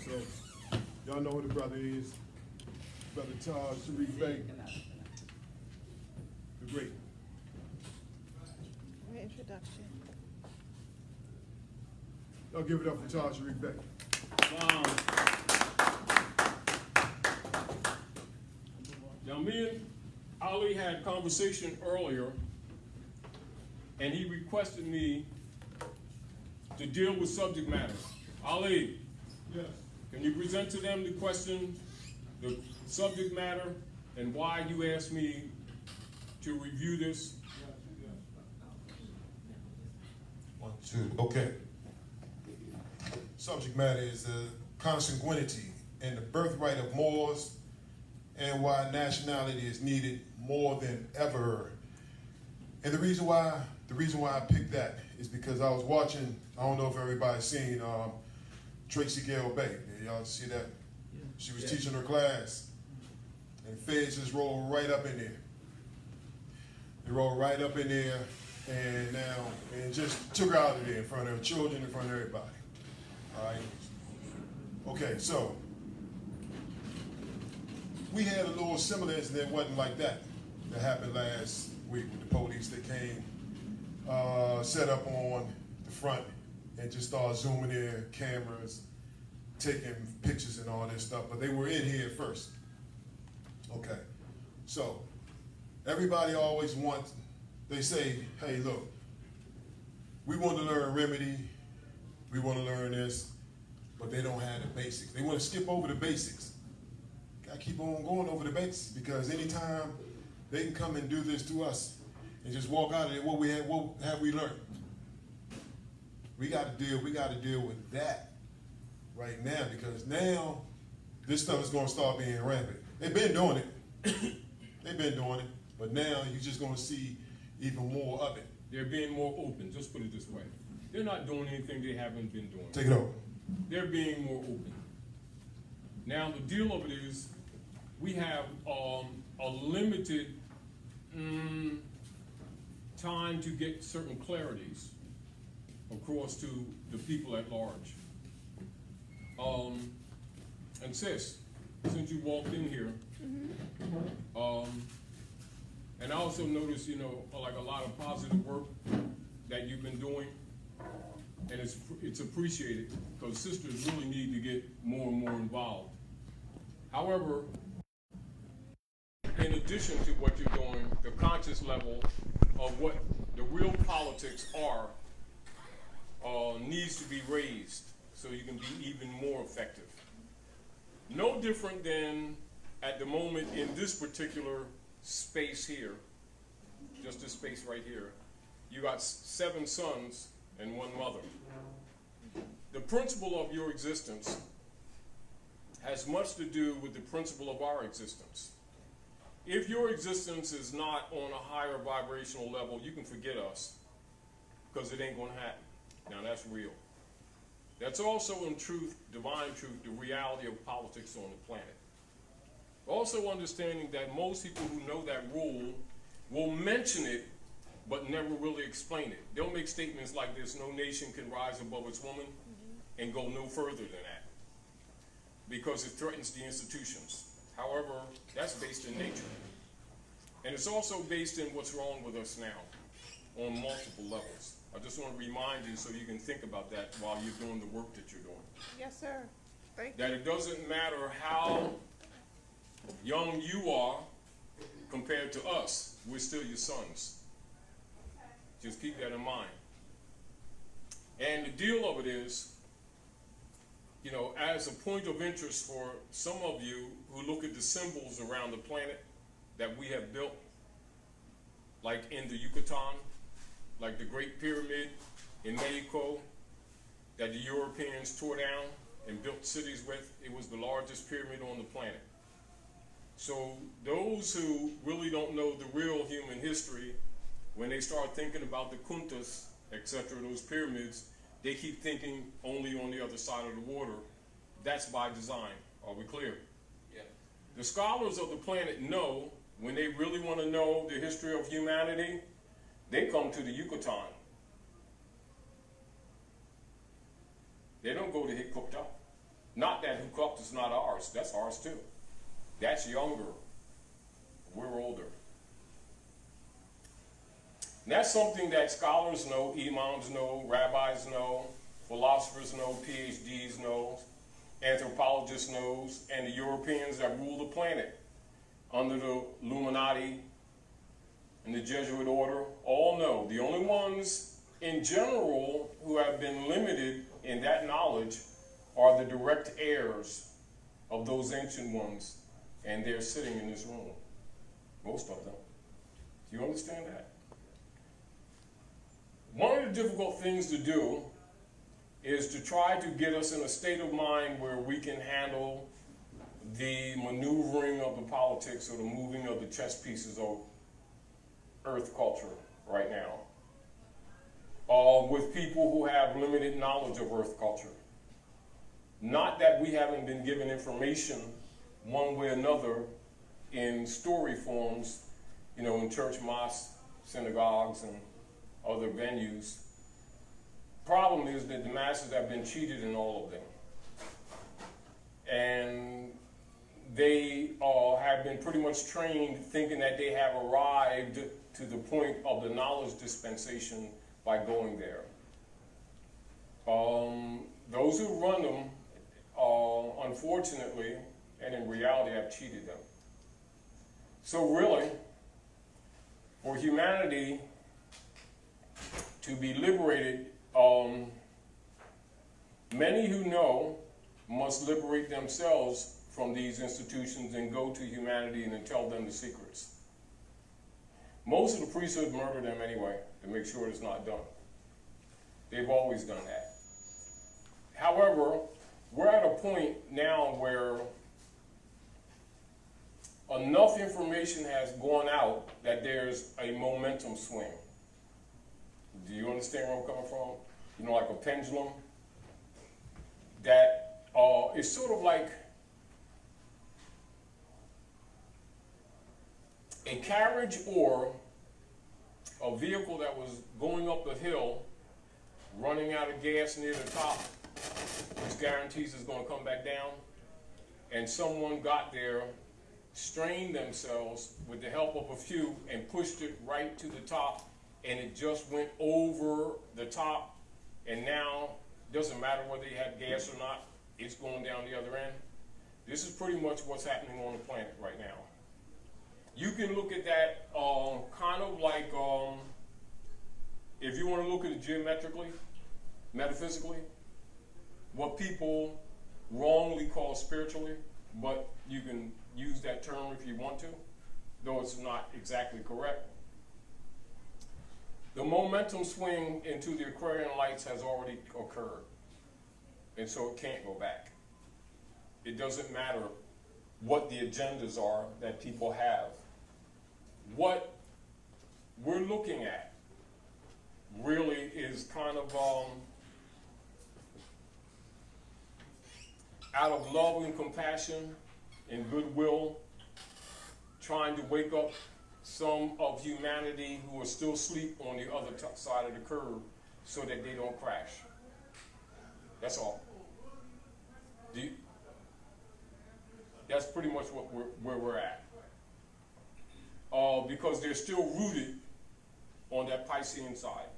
So, y'all know who the brother is. Brother Taj Tarik Bey. The great. Great introduction. Y'all give it up for Taj Tarik Bey. Now, me and Ali had a conversation earlier, and he requested me to deal with subject matter. Ali, Yes. can you present to them the question, the subject matter, and why you asked me to review this? One, two, okay. Subject matter is consanguinity and the birthright of Moors, and why nationality is needed more than ever. And the reason why I picked that is because I was watching, I don't know if everybody's seen Tracy Gale Bay. Y'all see that? Yeah. She was teaching her class, and feds just rolled right up in there. They rolled right up in there, and just took her out of there in front of her children, in front of everybody. All right. Okay, so we had a little similar incident, wasn't like that happened last week with the police that came, set up on the front and just started zooming their cameras, taking pictures and all this stuff, but they were in here first. Okay, so everybody always wants, they say, hey, look, we want to learn remedy, we want to learn this, but they don't have the basics. They want to skip over the basics. Gotta keep on going over the basics, because anytime they can come and do this to us and just walk out of there, what have we learned? We got to deal with that right now, because now this stuff is going to start being rampant. They've been doing it, but now you're just going to see even more of it. They're being more open, just put it this way. They're not doing anything they haven't been doing. Take it over. They're being more open. Now, the deal of it is, we have a limited time to get certain clarities across to the people at large. And sis, since you walked in here, and I also noticed, like a lot of positive work that you've been doing, and it's appreciated, because sisters really need to get more and more involved. However, in addition to what you're doing, the conscious level of what the real politics are needs to be raised so you can be even more effective. No different than at the moment in this particular space here, just this space right here, you got 7 sons and 1 mother. The principle of your existence has much to do with the principle of our existence. If your existence is not on a higher vibrational level, you can forget us, because it ain't going to happen. Now, that's real. That's also, in truth, divine truth, the reality of politics on the planet. Also understanding that most people who know that rule will mention it, but never really explain it. They'll make statements like this: no nation can rise above its woman, and go no further than that, because it threatens the institutions. However, that's based in nature. And it's also based in what's wrong with us now on multiple levels. I just want to remind you, so you can think about that while you're doing the work that you're doing. Yes, sir. Thank you. That it doesn't matter how young you are compared to us, we're still your sons. Just keep that in mind. And the deal of it is, as a point of interest for some of you who look at the symbols around the planet that we have built, like in the Yucatan, like the Great Pyramid in Mexico, that the Europeans tore down and built cities with, it was the largest pyramid on the planet. So those who really don't know the real human history, when they start thinking about the kuntas, etc., those pyramids, they keep thinking only on the other side of the water. That's by design. Are we clear? Yeah. The scholars of the planet know, when they really want to know the history of humanity, they come to the Yucatan. They don't go to Hikuta. Not that Hukukt is not ours. That's ours too. That's younger. We're older. And that's something that scholars know, imams know, rabbis know, philosophers know, PhDs know, anthropologists knows, and the Europeans that rule the planet under the Illuminati and the Jesuit order all know. The only ones in general who have been limited in that knowledge are the direct heirs of those ancient ones, and they're sitting in this room. Most of them. Do you understand that? One of the difficult things to do is to try to get us in a state of mind where we can handle the maneuvering of the politics or the moving of the chess pieces of Earth culture right now, with people who have limited knowledge of Earth culture. Not that we haven't been given information one way or another in story forms, in church, mosques, synagogues, and other venues. Problem is that the masses have been cheated in all of them. And they have been pretty much trained thinking that they have arrived to the point of the knowledge dispensation by going there. Those who run them, unfortunately, and in reality, have cheated them. So really, for humanity to be liberated, many who know must liberate themselves from these institutions and go to humanity and then tell them the secrets. Most of the priesthood murder them anyway to make sure it's not done. They've always done that. However, we're at a point now where enough information has gone out that there's a momentum swing. Do you understand where I'm coming from? Like a pendulum. That is sort of like a carriage or a vehicle that was going up the hill, running out of gas near the top, which guarantees it's going to come back down, and someone got there, strained themselves with the help of a few, and pushed it right to the top, and it just went over the top, and now, doesn't matter whether you have gas or not, it's going down the other end. This is pretty much what's happening on the planet right now. You can look at that kind of like, if you want to look at it geometrically, metaphysically, what people wrongly call spiritually, but you can use that term if you want to, though it's not exactly correct. The momentum swing into the Aquarian lights has already occurred, and so it can't go back. It doesn't matter what the agendas are that people have. What we're looking at really is kind of out of love and compassion and goodwill, trying to wake up some of humanity who are still asleep on the other side of the curve so that they don't crash. That's all. That's pretty much where we're at. Because they're still rooted on that Piscean side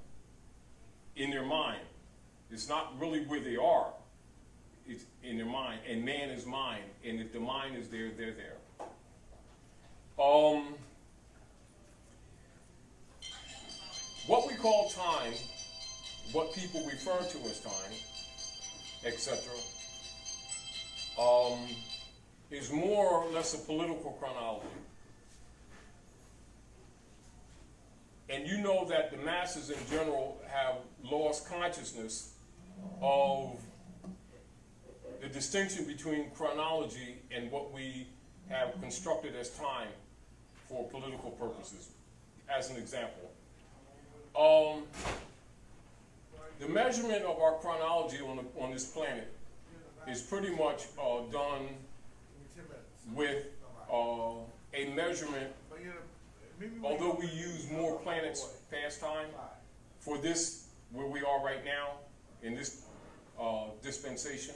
in their mind. It's not really where they are. It's in their mind, and man is mind, and if the mind is there, they're there. What we call time, what people refer to as time, etc., is more or less a political chronology. And you know that the masses in general have lost consciousness of the distinction between chronology and what we have constructed as time for political purposes. As an example, the measurement of our chronology on this planet is pretty much done with a measurement, although we use more planets past time, for this, where we are right now, in this dispensation,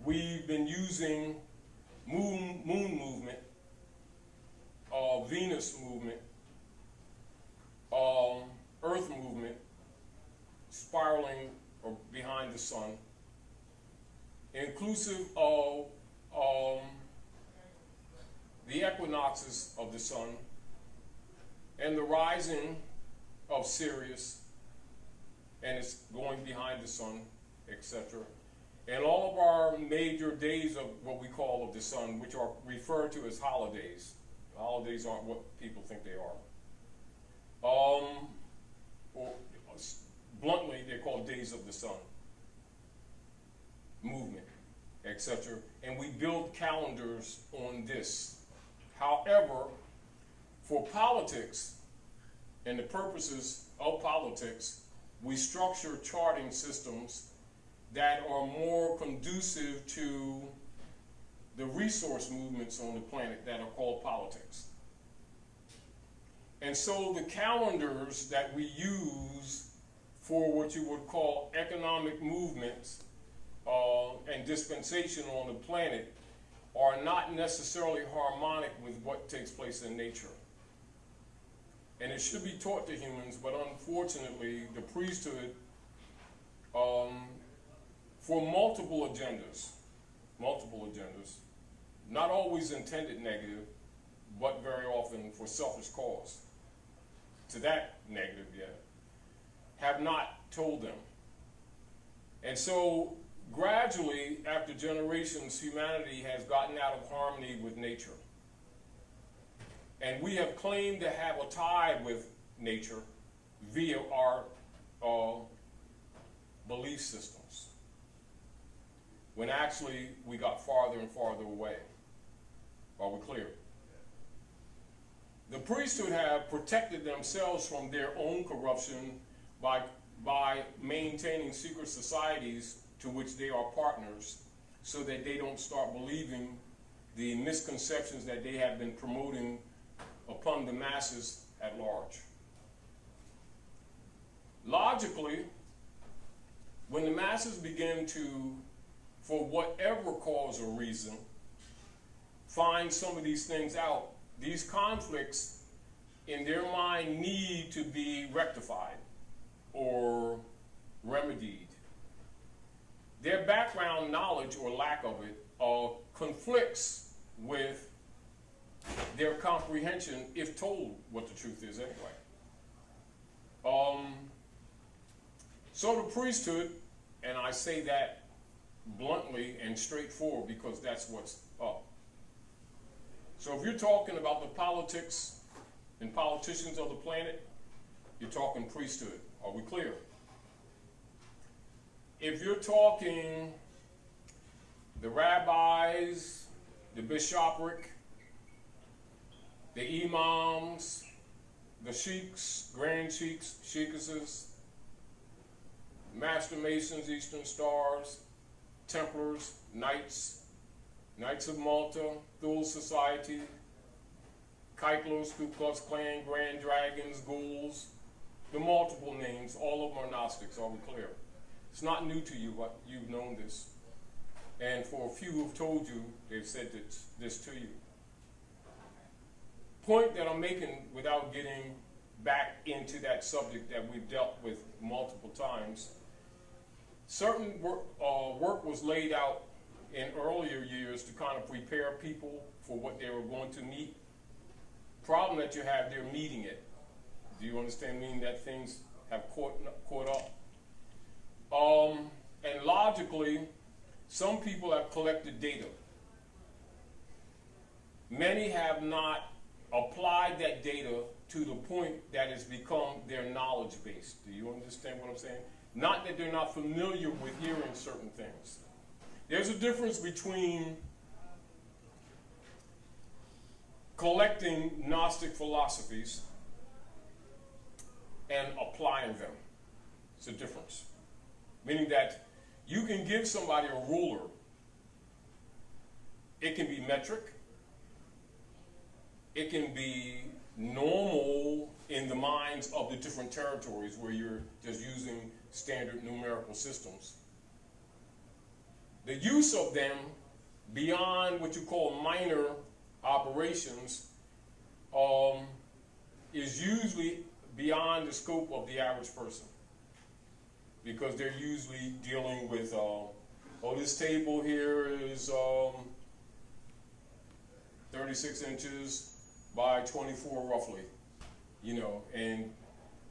we've been using moon movement, Venus movement, Earth movement, spiraling behind the sun, inclusive of the equinoxes of the sun, and the rising of Sirius, and it's going behind the sun, etc. And all of our major days of what we call of the sun, which are referred to as holidays. Holidays aren't what people think they are. Or bluntly, they're called days of the sun, movement, etc. And we build calendars on this. However, for politics and the purposes of politics, we structure charting systems that are more conducive to the resource movements on the planet that are called politics. And so the calendars that we use for what you would call economic movements and dispensation on the planet are not necessarily harmonic with what takes place in nature. And it should be taught to humans, but unfortunately, the priesthood, for multiple agendas, not always intended negative, but very often for selfish cause, to that negative yet, have not told them. And so gradually, after generations, humanity has gotten out of harmony with nature. And we have claimed to have a tie with nature via our belief systems, when actually we got farther and farther away. Are we clear? The priesthood have protected themselves from their own corruption by maintaining secret societies to which they are partners, so that they don't start believing the misconceptions that they have been promoting upon the masses at large. Logically, when the masses begin to, for whatever cause or reason, find some of these things out, these conflicts in their mind need to be rectified or remedied. Their background knowledge or lack of it conflicts with their comprehension, if told what the truth is anyway. So the priesthood, and I say that bluntly and straightforward because that's what's up. So if you're talking about the politics and politicians of the planet, you're talking priesthood. Are we clear? If you're talking the rabbis, the bishopric, the imams, the sheikhs, grand sheikhs, sheikhesses, master masons, Eastern Stars, Templars, Knights, Knights of Malta, Thule Society, Kyklos, Ku Klux Klan, Grand Dragons, Ghouls, the multiple names, all of them are Gnostics, are we clear? It's not new to you, but you've known this. And for a few who've told you, they've said this to you. Point that I'm making, without getting back into that subject that we've dealt with multiple times, certain work was laid out in earlier years to kind of prepare people for what they were going to meet. Problem that you have, they're meeting it. Do you understand? Meaning that things have caught up. And logically, some people have collected data. Many have not applied that data to the point that it's become their knowledge base. Do you understand what I'm saying? Not that they're not familiar with hearing certain things. There's a difference between collecting Gnostic philosophies and applying them. It's a difference. Meaning that you can give somebody a ruler. It can be metric. It can be normal in the minds of the different territories where you're just using standard numerical systems. The use of them beyond what you call minor operations is usually beyond the scope of the average person, because they're usually dealing with, this table here is 36 inches by 24 roughly,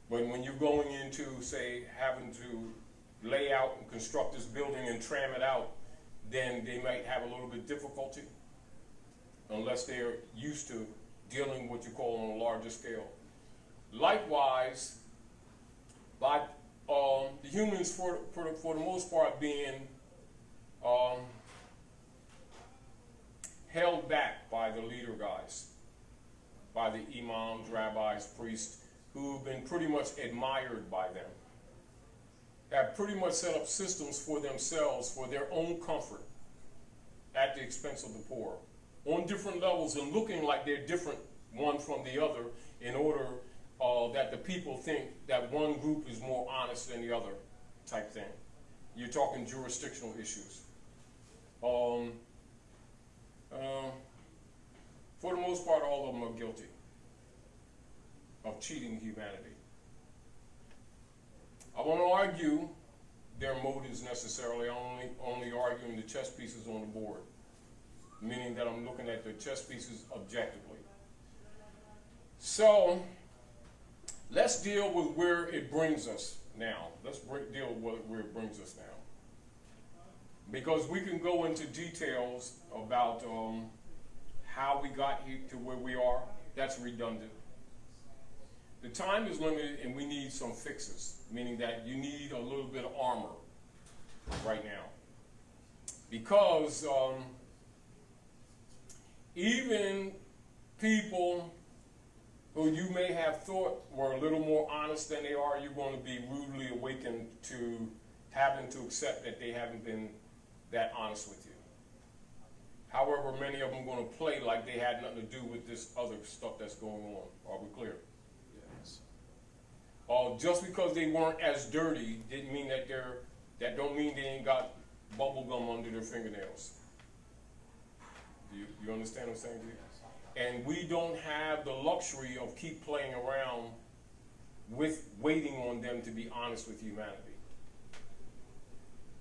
but when you're going into, say, having to lay out and construct this building and tram it out, then they might have a little bit difficulty unless they're used to dealing what you call on a larger scale. Likewise, by the humans, for the most part, being held back by the leader guys, by the imams, rabbis, priests, who've been pretty much admired by them, have pretty much set up systems for themselves for their own comfort at the expense of the poor, on different levels and looking like they're different one from the other, in order that the people think that one group is more honest than the other, type thing. You're talking jurisdictional issues. For the most part, all of them are guilty of cheating humanity. I won't argue their motives necessarily. I'm only arguing the chess pieces on the board, meaning that I'm looking at the chess pieces objectively. So let's deal with where it brings us now. Let's deal with where it brings us now, because we can go into details about how we got here to where we are. That's redundant. The time is limited, and we need some fixes, meaning that you need a little bit of armor right now. Because even people who you may have thought were a little more honest than they are, you're going to be rudely awakened to having to accept that they haven't been that honest with you. However, many of them are going to play like they had nothing to do with this other stuff that's going on. Are we clear? Yes. Just because they weren't as dirty didn't mean that don't mean they ain't got bubble gum under their fingernails. You understand what I'm saying to you? And we don't have the luxury of keep playing around with waiting on them to be honest with humanity.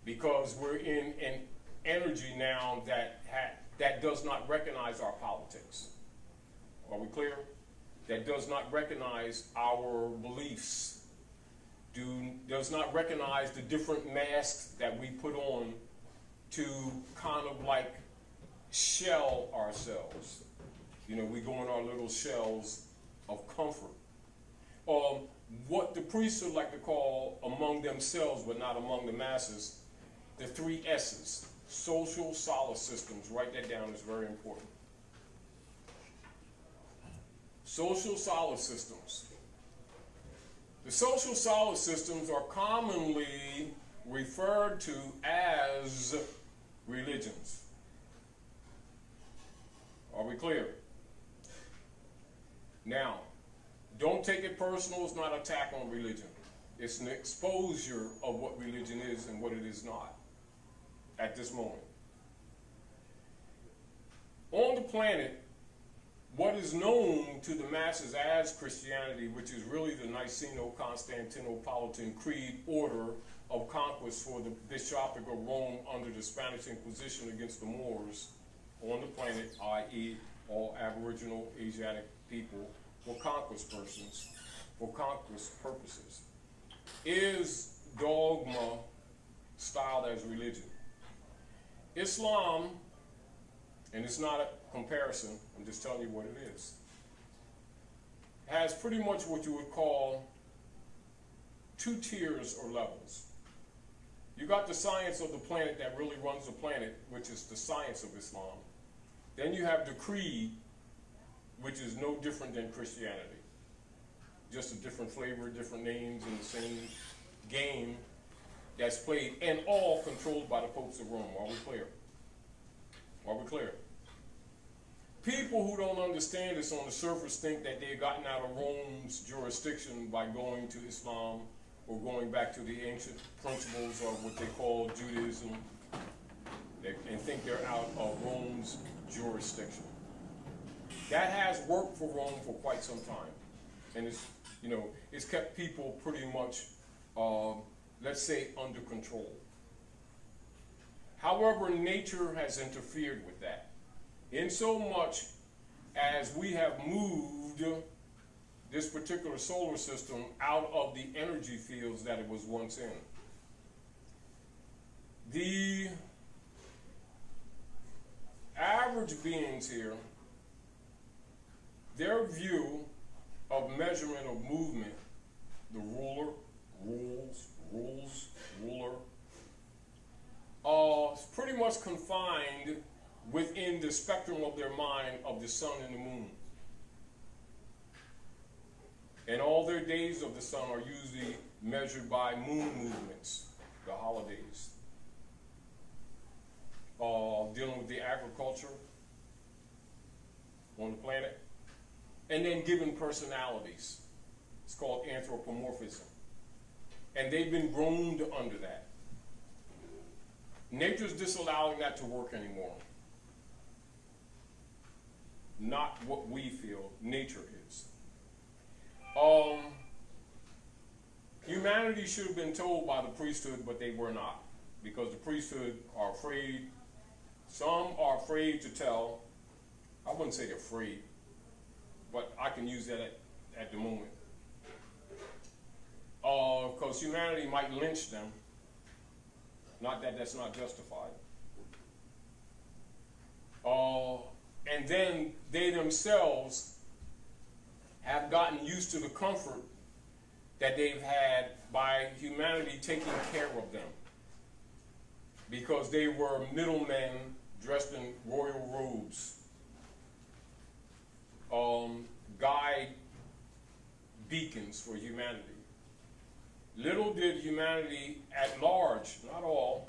Because we're in an energy now that does not recognize our politics. Are we clear? That does not recognize our beliefs, does not recognize the different masks that we put on to kind of like shell ourselves. We go in our little shells of comfort. What the priesthood like to call among themselves, but not among the masses, the 3 S's, social solace systems. Write that down, it's very important. Social solace systems. The social solace systems are commonly referred to as religions. Are we clear? Now, don't take it personal. It's not an attack on religion. It's an exposure of what religion is and what it is not at this moment. On the planet, what is known to the masses as Christianity, which is really the Niceno-Constantinopolitan Creed order of conquest for the bishopric of Rome under the Spanish Inquisition against the Moors on the planet, i.e. all Aboriginal Asiatic people, for conquest persons, for conquest purposes, is dogma styled as religion. Islam, and it's not a comparison, I'm just telling you what it is, has pretty much what you would call 2 tiers or levels. You got the science of the planet that really runs the planet, which is the science of Islam. Then you have the creed, which is no different than Christianity. Just a different flavor, different names in the same game that's played, and all controlled by the popes of Rome. Are we clear? Are we clear? People who don't understand this on the surface think that they've gotten out of Rome's jurisdiction by going to Islam or going back to the ancient principles of what they call Judaism and think they're out of Rome's jurisdiction. That has worked for Rome for quite some time, and it's kept people pretty much, let's say, under control. However, nature has interfered with that, in so much as we have moved this particular solar system out of the energy fields that it was once in. The average beings here, their view of measurement of movement, the ruler, ruler, is pretty much confined within the spectrum of their mind of the sun and the moon. And all their days of the sun are usually measured by moon movements, the holidays. Dealing with the agriculture on the planet. And then given personalities. It's called anthropomorphism. And they've been groomed under that. Nature's disallowing that to work anymore. Not what we feel nature is. Humanity should have been told by the priesthood, but they were not. Because the priesthood are afraid. Some are afraid to tell. I wouldn't say they're afraid, but I can use that at the moment. Because humanity might lynch them. Not that that's not justified. And then they themselves have gotten used to the comfort that they've had by humanity taking care of them. Because they were middlemen dressed in royal robes. Guide beacons for humanity. Little did humanity at large, not all,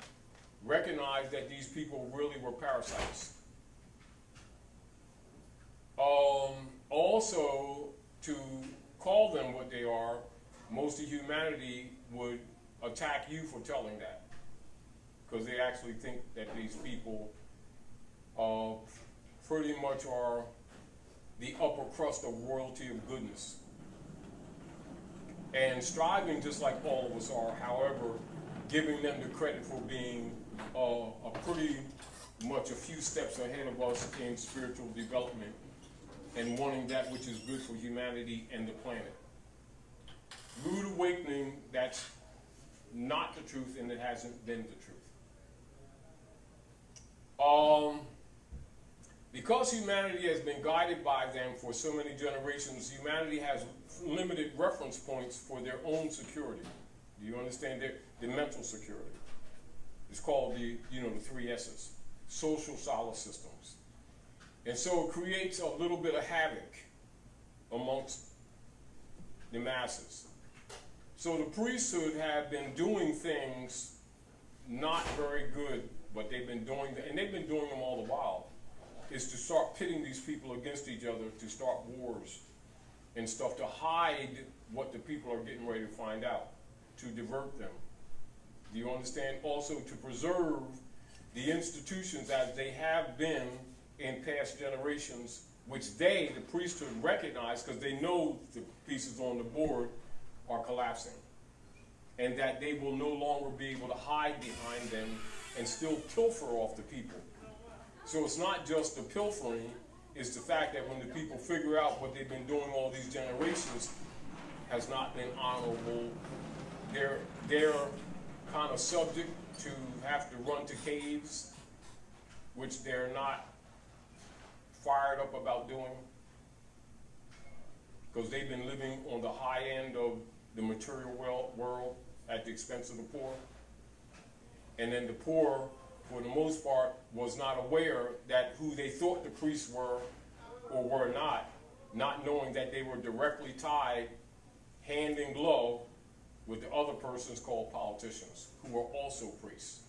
recognize that these people really were parasites. Also, to call them what they are, most of humanity would attack you for telling that. Because they actually think that these people pretty much are the upper crust of royalty of goodness. And striving just like all of us are, however, giving them the credit for being a pretty much a few steps ahead of us in spiritual development and wanting that which is good for humanity and the planet. Rude awakening, that's not the truth, and it hasn't been the truth. Because humanity has been guided by them for so many generations, humanity has limited reference points for their own security. Do you understand? The mental security. It's called the 3 S's, social solace systems. And so it creates a little bit of havoc amongst the masses. So the priesthood have been doing things not very good, but they've been doing and they've been doing them all the while, is to start pitting these people against each other, to start wars and stuff, to hide what the people are getting ready to find out, to divert them. Do you understand? Also to preserve the institutions as they have been in past generations, which they, the priesthood, recognize because they know the pieces on the board are collapsing, and that they will no longer be able to hide behind them and still pilfer off the people. So it's not just the pilfering, it's the fact that when the people figure out what they've been doing all these generations has not been honorable, they're kind of subject to have to run to caves, which they're not fired up about doing, because they've been living on the high end of the material world at the expense of the poor. And then the poor, for the most part, was not aware that who they thought the priests were or were not knowing that they were directly tied hand in glove with the other persons called politicians, who are also priests.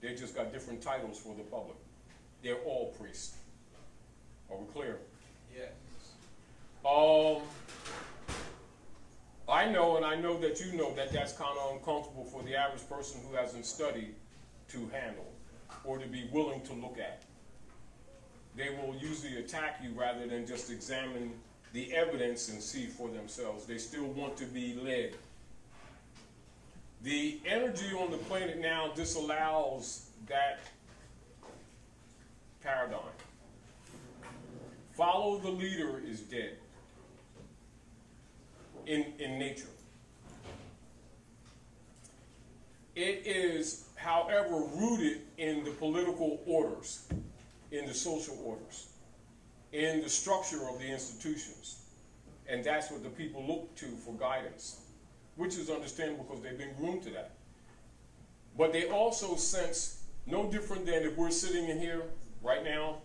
They just got different titles for the public. They're all priests. Are we clear? Yes. I know, and I know that you know that that's kind of uncomfortable for the average person who hasn't studied to handle. or to be willing to look at. They will usually attack you rather than just examine the evidence and see for themselves. They still want to be led. The energy on the planet now disallows that paradigm. Follow the leader is dead in nature. It is, however, rooted in the political orders, in the social orders, in the structure of the institutions. And that's what the people look to for guidance, which is understandable because they've been groomed to that. But they also sense no different than if we're sitting in here right now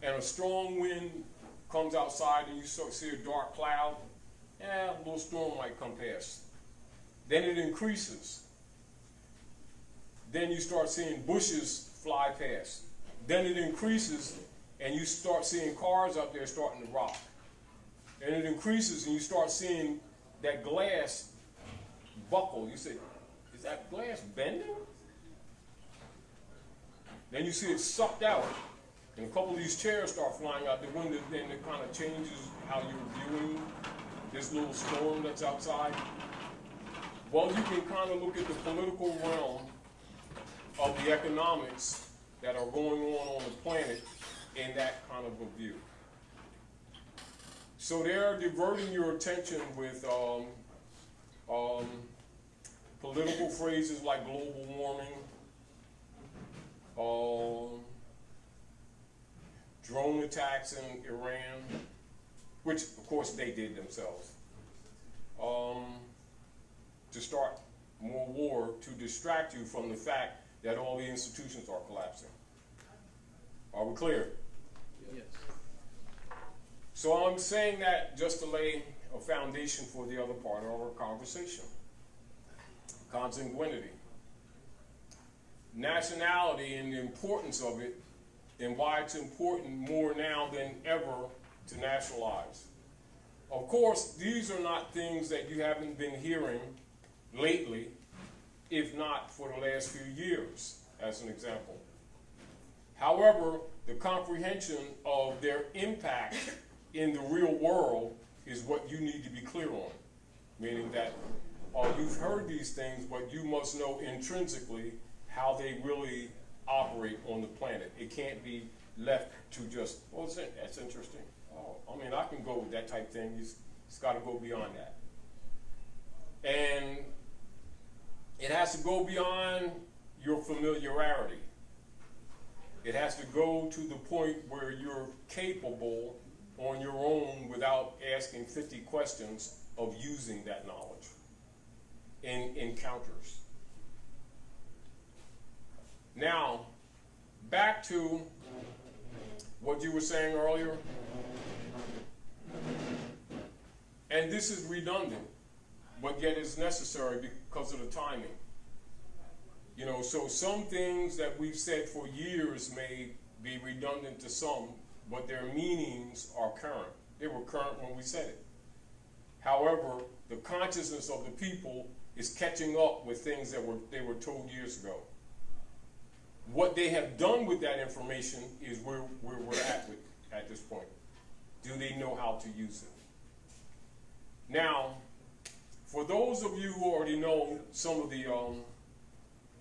and a strong wind comes outside and you see a dark cloud, a little storm might come past. Then it increases. Then you start seeing bushes fly past. Then it increases and you start seeing cars up there starting to rock. And it increases and you start seeing that glass buckle. You say, is that glass bending? Then you see it sucked out. And a couple of these chairs start flying out the window, then it kind of changes how you're viewing this little storm that's outside. Well, you can kind of look at the political realm of the economics that are going on the planet in that kind of a view. So they're diverting your attention with political phrases like global warming, drone attacks in Iran, which of course they did themselves, to start more war to distract you from the fact that all the institutions are collapsing. Are we clear? Yes. So I'm saying that just to lay a foundation for the other part of our conversation. Consanguinity. Nationality and the importance of it, and why it's important more now than ever to nationalize. Of course, these are not things that you haven't been hearing lately, if not for the last few years, as an example. However, the comprehension of their impact in the real world is what you need to be clear on. Meaning that you've heard these things, but you must know intrinsically how they really operate on the planet. It can't be left to just, well, that's interesting. Oh, I mean, I can go with that type thing. It's got to go beyond that. And it has to go beyond your familiarity. It has to go to the point where you're capable on your own without asking 50 questions of using that knowledge in encounters. Now, back to what you were saying earlier. And this is redundant, but yet it's necessary because of the timing. You know, so some things that we've said for years may be redundant to some, but their meanings are current. They were current when we said it. However, the consciousness of the people is catching up with things that they were told years ago. What they have done with that information is where we're at this point. Do they know how to use it? Now, for those of you who already know some of the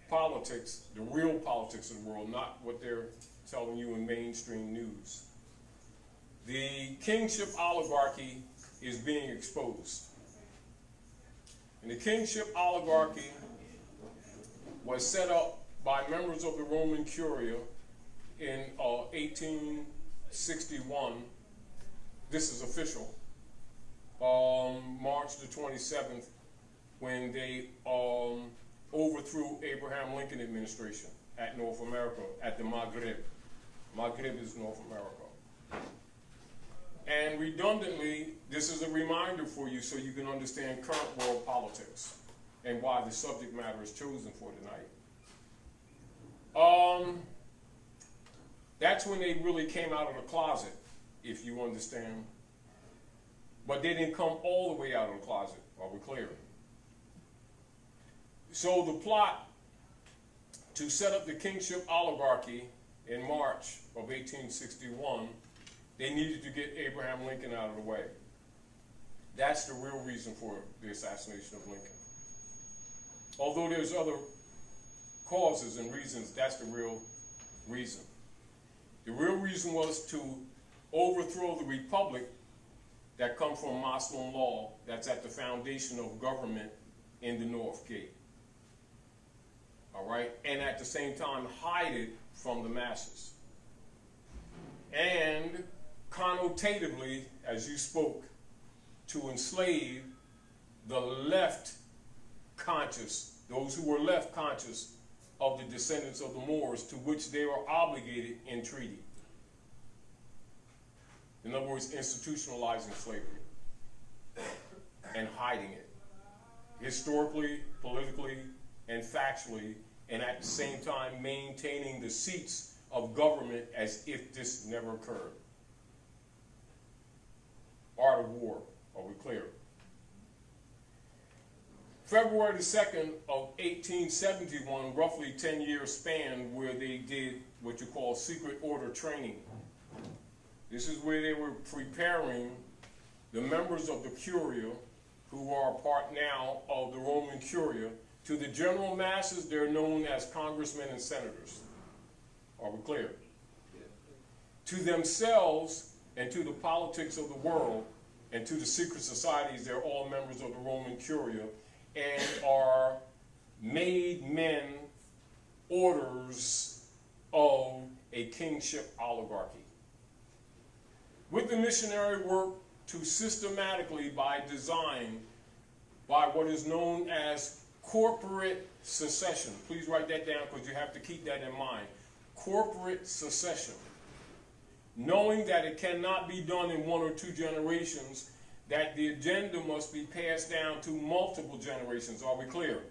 politics, the real politics of the world, not what they're telling you in mainstream news, the kingship oligarchy is being exposed. And the kingship oligarchy was set up by members of the Roman Curia in 1861. This is official. March the 27th, when they overthrew Abraham Lincoln administration at North America, at the Maghreb. Maghreb is North America. And redundantly, this is a reminder for you so you can understand current world politics and why the subject matter is chosen for tonight. That's when they really came out of the closet, if you understand. But they didn't come all the way out of the closet, are we clear? So the plot to set up the Kingship oligarchy in March of 1861, they needed to get Abraham Lincoln out of the way. That's the real reason for the assassination of Lincoln. Although there's other causes and reasons, that's the real reason. The real reason was to overthrow the republic that comes from Muslim law, that's at the foundation of government in the North Gate. All right? And at the same time, hide it from the masses. And connotatively, as you spoke, to enslave the left conscious, those who were left conscious of the descendants of the Moors, to which they were obligated in treaty. In other words, institutionalizing slavery and hiding it, historically, politically, and factually, and at the same time maintaining the seats of government as if this never occurred. Art of war, are we clear? February the 2nd of 1871, roughly 10-year span where they did what you call secret order training. This is where they were preparing the members of the Curia, who are part now of the Roman Curia. To the general masses, they're known as congressmen and senators. Are we clear? Yeah. To themselves and to the politics of the world and to the secret societies, they're all members of the Roman Curia and are made men orders of a kingship oligarchy. With the missionary work to systematically, by design, by what is known as corporate secession. Please write that down because you have to keep that in mind. Corporate secession. Knowing that it cannot be done in 1 or 2 generations, that the agenda must be passed down to multiple generations. Are we clear?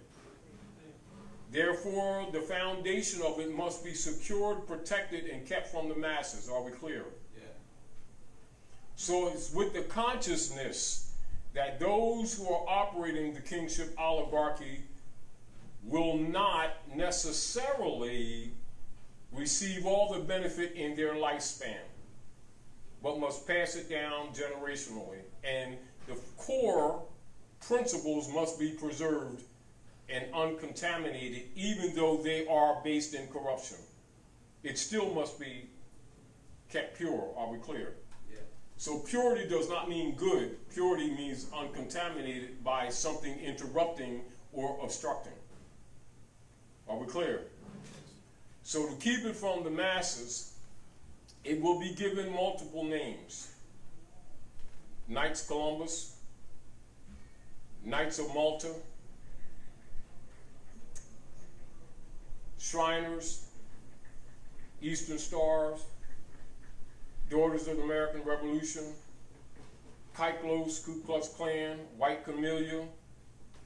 Therefore, the foundation of it must be secured, protected, and kept from the masses. Are we clear? Yeah. So it's with the consciousness that those who are operating the kingship oligarchy will not necessarily receive all the benefit in their lifespan, but must pass it down generationally. And the core principles must be preserved and uncontaminated, even though they are based in corruption. It still must be kept pure. Are we clear? Yeah. So purity does not mean good. Purity means uncontaminated by something interrupting or obstructing. Are we clear? So to keep it from the masses, it will be given multiple names. Knights Columbus, Knights of Malta, Shriners, Eastern Stars, Daughters of the American Revolution, Kyklos, Ku Klux Klan, White Camellia,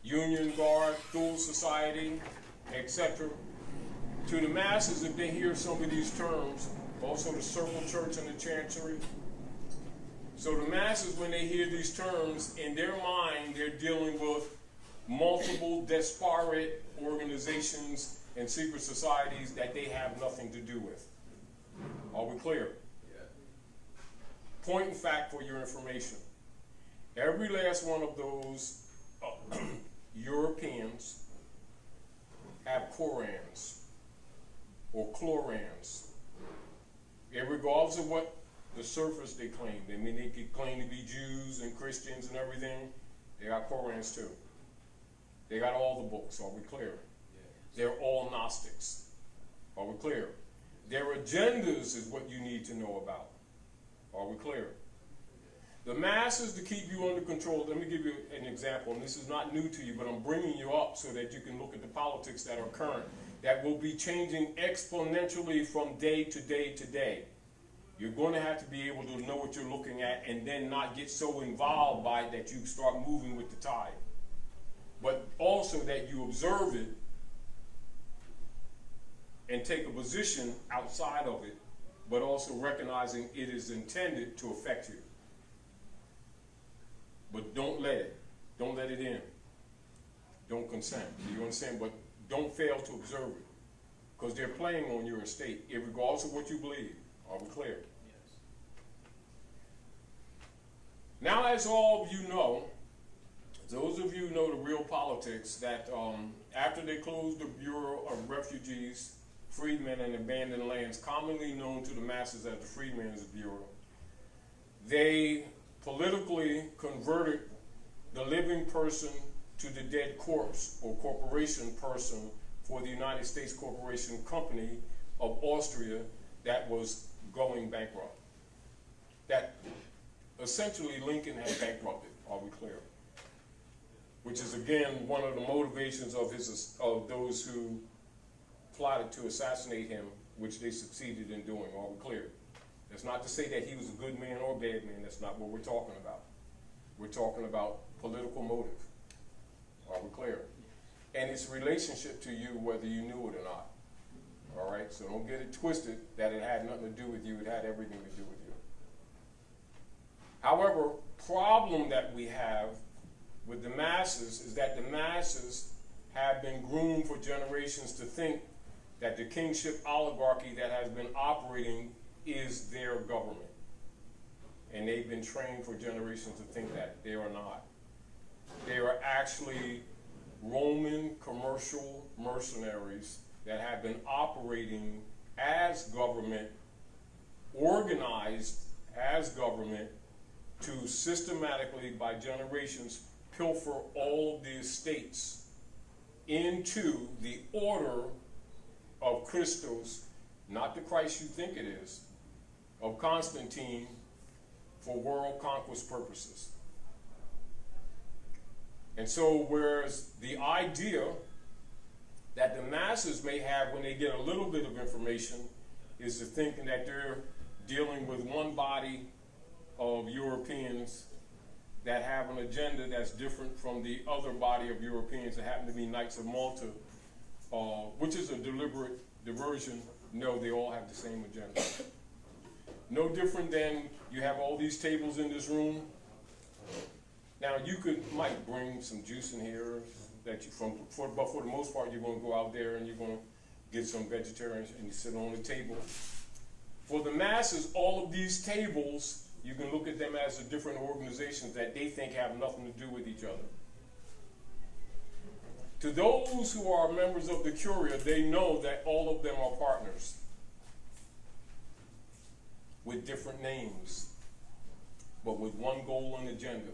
Union Guard, Thule Society, etc. To the masses, if they hear some of these terms, also the Circle Church and the Chancery. So the masses, when they hear these terms, in their mind, they're dealing with multiple disparate organizations and secret societies that they have nothing to do with. Are we clear? Yeah. Point in fact for your information. Every last one of those Europeans have Korans or Chlorans. And regardless of what the surface they claim, I mean, they could claim to be Jews and Christians and everything, they got Korans too. They got all the books. Are we clear? They're all Gnostics. Are we clear? Their agendas is what you need to know about. Are we clear? The masses, to keep you under control, let me give you an example, and this is not new to you, but I'm bringing you up so that you can look at the politics that are current, that will be changing exponentially from day to day to day. You're going to have to be able to know what you're looking at and then not get so involved by it that you start moving with the tide. But also that you observe it and take a position outside of it, but also recognizing it is intended to affect you. But don't let it in. Don't consent. Do you understand? But don't fail to observe it. because they're playing on your estate, regardless of what you believe. Are we clear? Yes. Now, as all of you know, those of you who know the real politics, that after they closed the Bureau of Refugees, Freedmen, and Abandoned Lands, commonly known to the masses as the Freedmen's Bureau, they politically converted the living person to the dead corpse or corporation person for the United States Corporation Company of Austria that was going bankrupt. That essentially Lincoln had bankrupted, are we clear? Which is again one of the motivations of those who plotted to assassinate him, which they succeeded in doing, are we clear? That's not to say that he was a good man or a bad man, that's not what we're talking about. We're talking about political motive, are we clear? And its relationship to you whether you knew it or not. All right, so don't get it twisted that it had nothing to do with you, it had everything to do with you. However, problem that we have with the masses is that the masses have been groomed for generations to think that the kingship oligarchy that has been operating is their government. And they've been trained for generations to think that. They are not. They are actually Roman commercial mercenaries that have been operating as government, organized as government, to systematically, by generations, pilfer all of the estates into the order of Christos, not the Christ you think it is, of Constantine, for world conquest purposes. And so whereas the idea that the masses may have when they get a little bit of information is to thinking that they're dealing with one body of Europeans that have an agenda that's different from the other body of Europeans that happen to be Knights of Malta, which is a deliberate diversion. No, they all have the same agenda. No different than you have all these tables in this room. Now you might bring some juice in here that but for the most part you're going to go out there and you're going to get some vegetarians and you sit on the table. For the masses, all of these tables, you can look at them as the different organizations that they think have nothing to do with each other. To those who are members of the Curia, they know that all of them are partners with different names, but with one goal and agenda.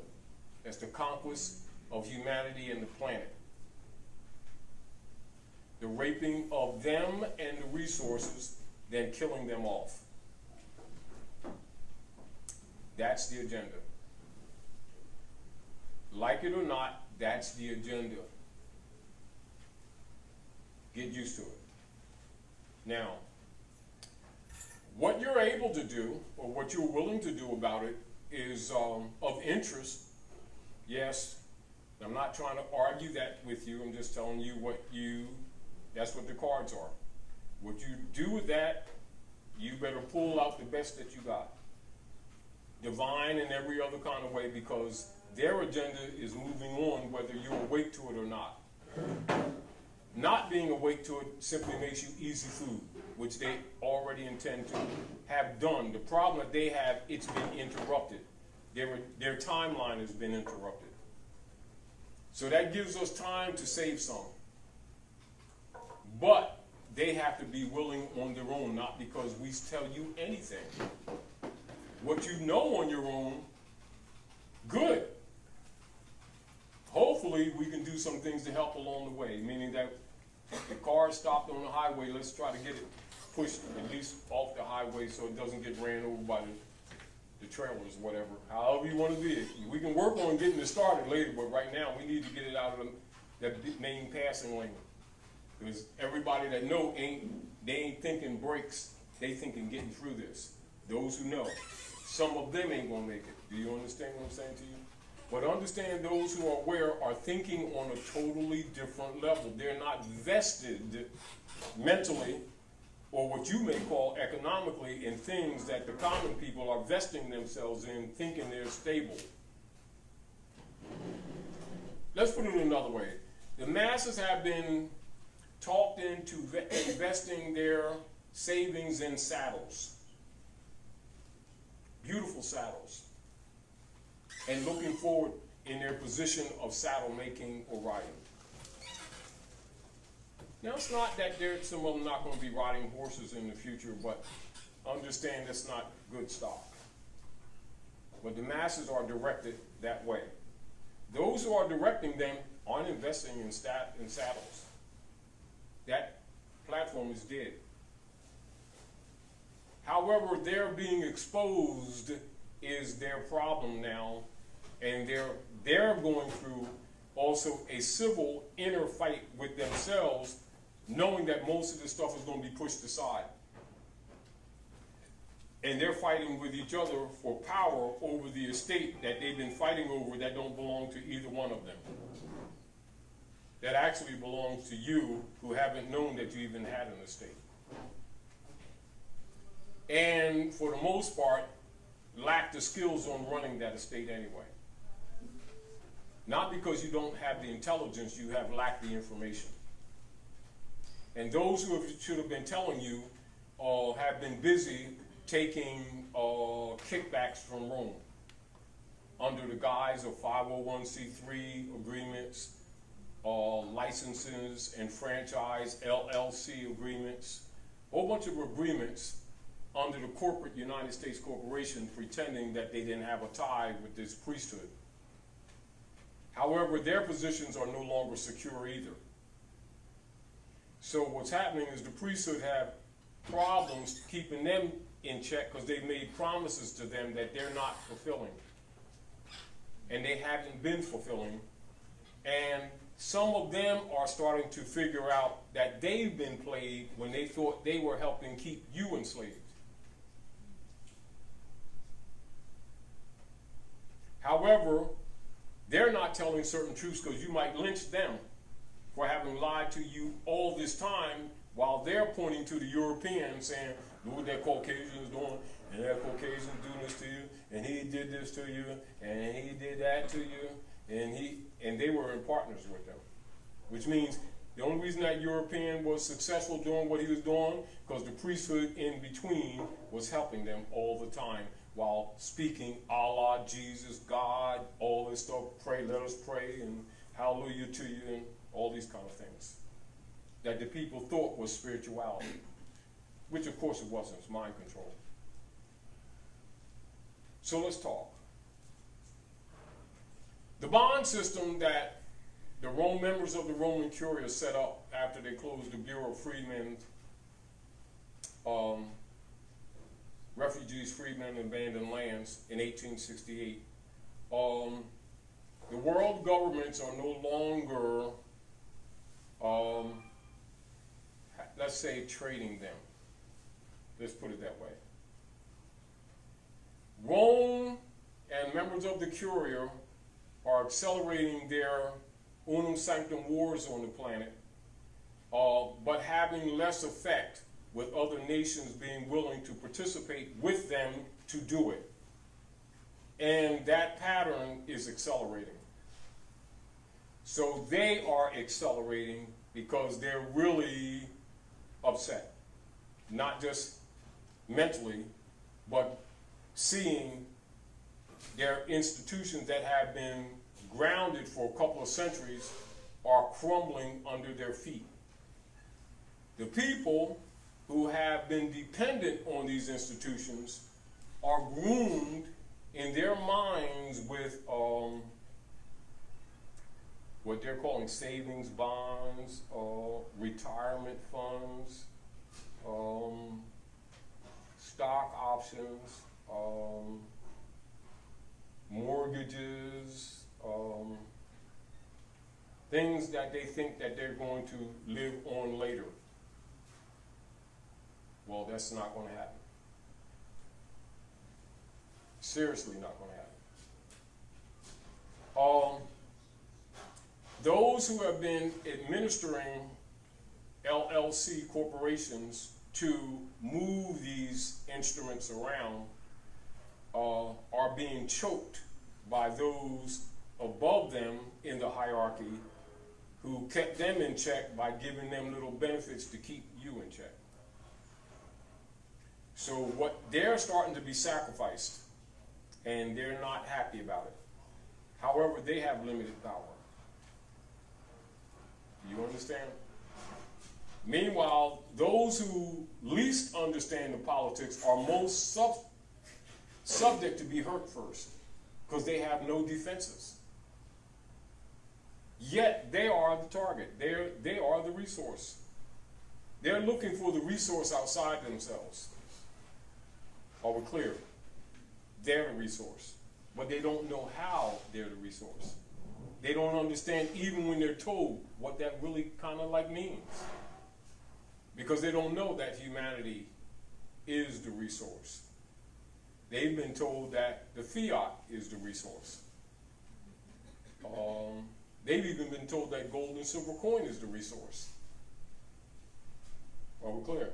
That's the conquest of humanity and the planet. The raping of them and the resources, then killing them off. That's the agenda. Like it or not, that's the agenda. Get used to it. Now, what you're able to do, or what you're willing to do about it, is of interest. Yes, I'm not trying to argue that with you. I'm just telling you that's what the cards are. What you do with that, you better pull out the best that you got. Divine in every other kind of way, because their agenda is moving on whether you're awake to it or not. Not being awake to it simply makes you easy food, which they already intend to have done. The problem that they have, it's been interrupted. Their timeline has been interrupted. So that gives us time to save some. But they have to be willing on their own, not because we tell you anything. What you know on your own, good. Hopefully we can do some things to help along the way, meaning that the car stopped on the highway, let's try to get it pushed at least off the highway so it doesn't get ran over by the trailers, whatever. However you want to do it. We can work on getting it started later, but right now we need to get it out of that main passing lane. Because everybody that know they ain't thinking brakes, they thinking getting through this. Those who know. Some of them ain't gonna make it. Do you understand what I'm saying to you? But understand those who are aware are thinking on a totally different level. They're not vested mentally, or what you may call economically, in things that the common people are vesting themselves in, thinking they're stable. Let's put it another way. The masses have been talked into investing their savings in saddles, beautiful saddles, and looking forward in their position of saddle making or riding. Now, it's not that some of them not going to be riding horses in the future, but understand that's not good stock. But the masses are directed that way. Those who are directing them aren't investing in saddles. That platform is dead. However, their being exposed is their problem now, and they're going through also a civil inner fight with themselves, knowing that most of this stuff is going to be pushed aside. And they're fighting with each other for power over the estate that they've been fighting over that don't belong to either one of them. That actually belongs to you who haven't known that you even had an estate. And for the most part, lack the skills on running that estate anyway. Not because you don't have the intelligence, you have lacked the information. And those who should have been telling you have been busy taking kickbacks from Rome under the guise of 501c3 agreements, licenses and franchise LLC agreements, a whole bunch of agreements under the corporate United States corporation, pretending that they didn't have a tie with this priesthood. However, their positions are no longer secure either. So what's happening is the priesthood have problems keeping them in check because they've made promises to them that they're not fulfilling. And they haven't been fulfilling. And some of them are starting to figure out that they've been played when they thought they were helping keep you enslaved. However, they're not telling certain truths because you might lynch them for having lied to you all this time while they're pointing to the Europeans saying, look what that Caucasian is doing, and that Caucasian doing this to you, and he did this to you, and he did that to you, and they were in partners with them. Which means the only reason that European was successful doing what he was doing because the priesthood in between was helping them all the time while speaking Allah, Jesus, God, all this stuff, pray, let us pray, and hallelujah to you, and all these kind of things that the people thought was spirituality, which of course it wasn't. It's mind control. So let's talk. The bond system that the members of the Roman Curia set up after they closed the Bureau of Freedmen, Refugees, Freedmen, and Abandoned Lands in 1868. The world governments are no longer, let's say, trading them. Let's put it that way. Rome and members of the Curia are accelerating their unum sanctum wars on the planet, but having less effect with other nations being willing to participate with them to do it. And that pattern is accelerating. So they are accelerating because they're really upset. Not just mentally, but seeing their institutions that have been grounded for a couple of centuries are crumbling under their feet. The people who have been dependent on these institutions are groomed in their minds with what they're calling savings bonds, retirement funds, stock options, mortgages, things that they think that they're going to live on later. Well, that's not going to happen. Seriously not going to happen. Those who have been administering LLC corporations to move these instruments around are being choked by those above them in the hierarchy who kept them in check by giving them little benefits to keep you in check. So what they're starting to be sacrificed, and they're not happy about it. However, they have limited power. You understand? Meanwhile, those who least understand the politics are most subject to be hurt first, because they have no defenses. Yet they are the target. They are the resource. They're looking for the resource outside themselves. Are we clear? They're the resource, but they don't know how they're the resource. They don't understand even when they're told what that really kind of like means, because they don't know that humanity is the resource. They've been told that the fiat is the resource. They've even been told that gold and silver coin is the resource. Are we clear?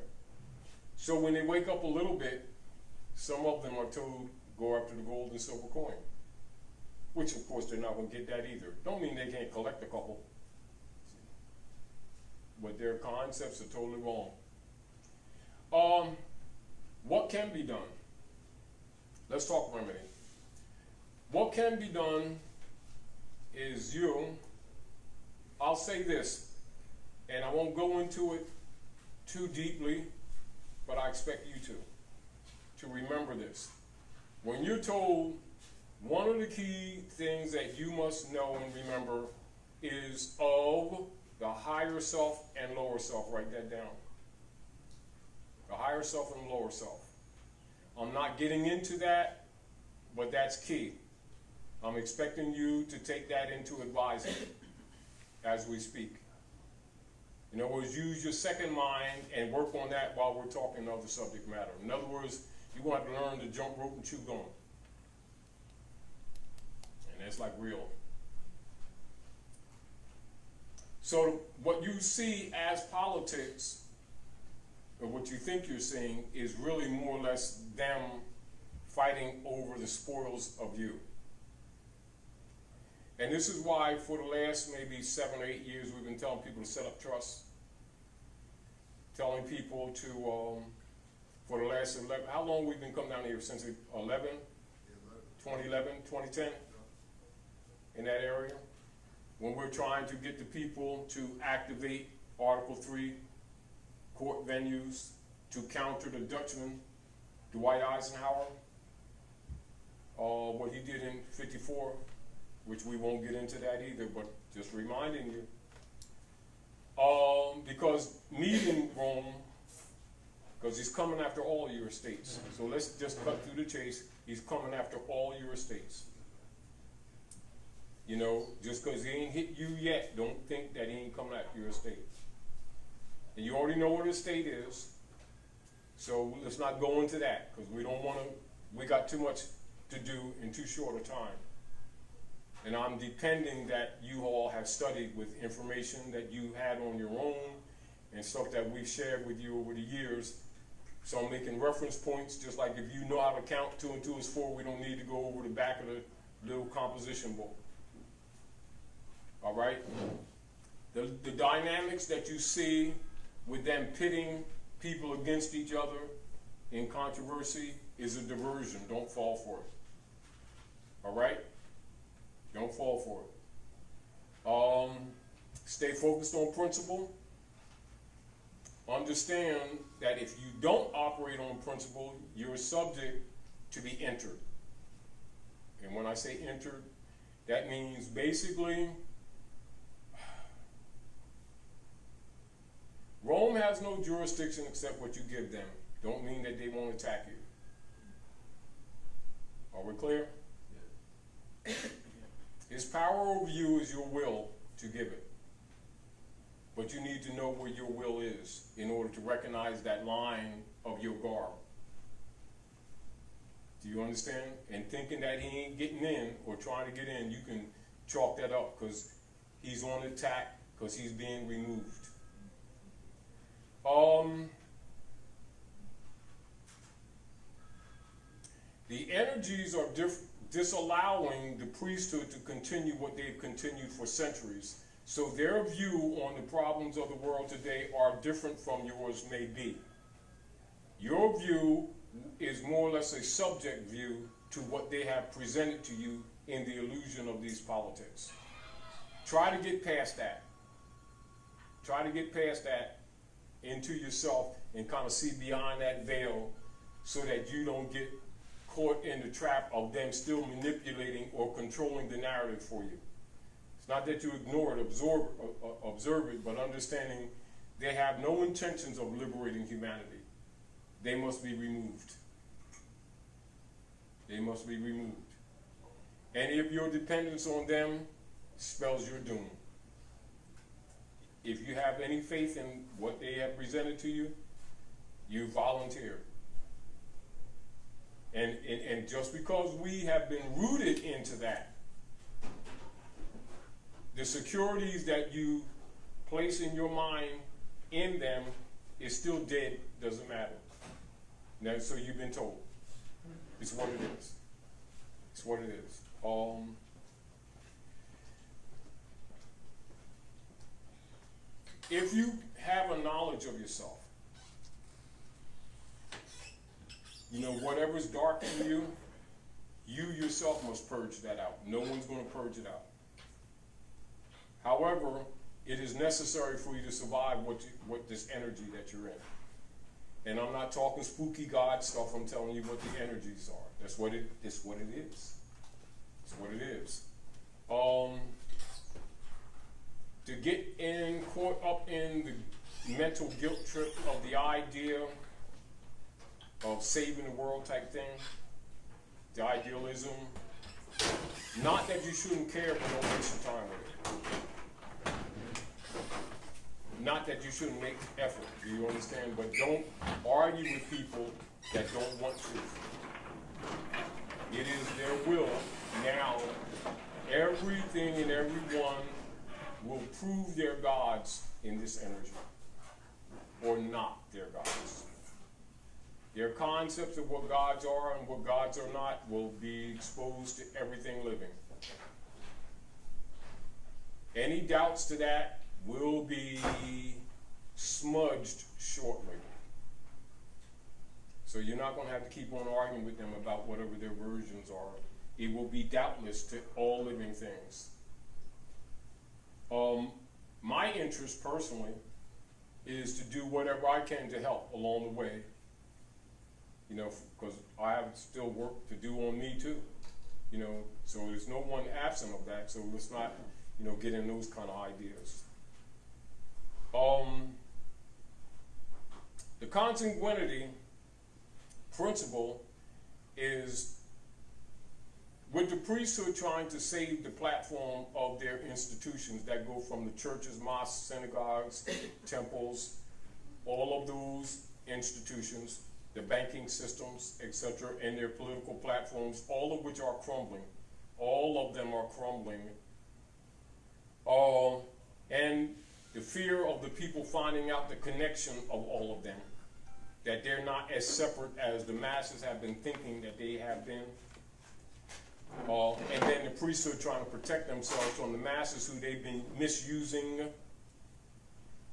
So when they wake up a little bit, some of them are told, go after the gold and silver coin. Which, of course, they're not going to get that either. Don't mean they can't collect a couple. But their concepts are totally wrong. What can be done? Let's talk remedy. What can be done is I'll say this, and I won't go into it too deeply, but I expect you to remember this. When you're told, one of the key things that you must know and remember is of the higher self and lower self. Write that down. The higher self and lower self. I'm not getting into that, but that's key. I'm expecting you to take that into advising as we speak. In other words, use your second mind and work on that while we're talking other subject matter. In other words, you want to learn to jump rope and chew gum. And that's like real. So what you see as politics, or what you think you're seeing, is really more or less them fighting over the spoils of you. And this is why for the last maybe 7 or 8 years we've been telling people to set up trusts, telling people to, for the last 11, how long we've been coming down here, since 2011, 2010, in that area, when we're trying to get the people to activate Article 3 court venues to counter the Dutchman, Dwight Eisenhower, what he did in '54, which we won't get into that either, but just reminding you. Because meeting Rome, because he's coming after all your estates. So let's just cut through the chase. He's coming after all your estates. You know, just because he ain't hit you yet, don't think that he ain't coming after your estate. And you already know what estate is, so let's not go into that, because we don't want to, we got too much to do in too short a time. And I'm depending that you all have studied with information that you had on your own and stuff that we've shared with you over the years. So I'm making reference points, just like if you know how to count 2 and 2 is 4, we don't need to go over the back of the little composition book. All right? The dynamics that you see with them pitting people against each other in controversy is a diversion. Don't fall for it. All right? Don't fall for it. Stay focused on principle. Understand that if you don't operate on principle, you're subject to be entered. And when I say entered, that means basically Rome has no jurisdiction except what you give them. Don't mean that they won't attack you. Are we clear? Yeah. His power over you is your will to give it. But you need to know where your will is in order to recognize that line of your guard. Do you understand? And thinking that he ain't getting in or trying to get in, you can chalk that up because he's on attack because he's being removed. The energies are disallowing the priesthood to continue what they've continued for centuries, So their view on the problems of the world today are different from yours may be. Your view is more or less a subject view to what they have presented to you in the illusion of these politics. Try to get past that. Try to get past that into yourself and kind of see beyond that veil so that you don't get caught in the trap of them still manipulating or controlling the narrative for you. It's not that you ignore it, observe it, but understanding they have no intentions of liberating humanity. They must be removed. They must be removed. Any of your dependence on them spells your doom. If you have any faith in what they have presented to you, you volunteer. And just because we have been rooted into that, the securities that you place in your mind in them is still dead, doesn't matter. Now, so you've been told. It's what it is. It's what it is. If you have a knowledge of yourself, you know, whatever's dark in you, you yourself must purge that out. No one's going to purge it out. However, it is necessary for you to survive what this energy that you're in. And I'm not talking spooky God stuff, I'm telling you what the energies are. That's what it is. It's what it is. It's what it is. To get caught up in the mental guilt trip of the idea of saving the world type thing, the idealism, not that you shouldn't care, but don't waste your time with it. Not that you shouldn't make effort, do you understand? But don't argue with people that don't want truth. It is their will. Now, everything and everyone will prove their gods in this energy, or not their gods. Their concepts of what gods are and what gods are not will be exposed to everything living. Any doubts to that will be smudged shortly. So you're not going to have to keep on arguing with them about whatever their versions are. It will be doubtless to all living things. My interest personally is to do whatever I can to help along the way. You know, because I have still work to do on me too. You know, so there's no one absent of that. So let's not, you know, get in those kind of ideas. The consanguinity principle is with the priesthood trying to save the platform of their institutions that go from the churches, mosques, synagogues, temples, all of those institutions, the banking systems, etc., and their political platforms, all of which are crumbling. All of them are crumbling. And the fear of the people finding out the connection of all of them, that they're not as separate as the masses have been thinking that they have been. And then the priesthood trying to protect themselves from the masses who they've been misusing.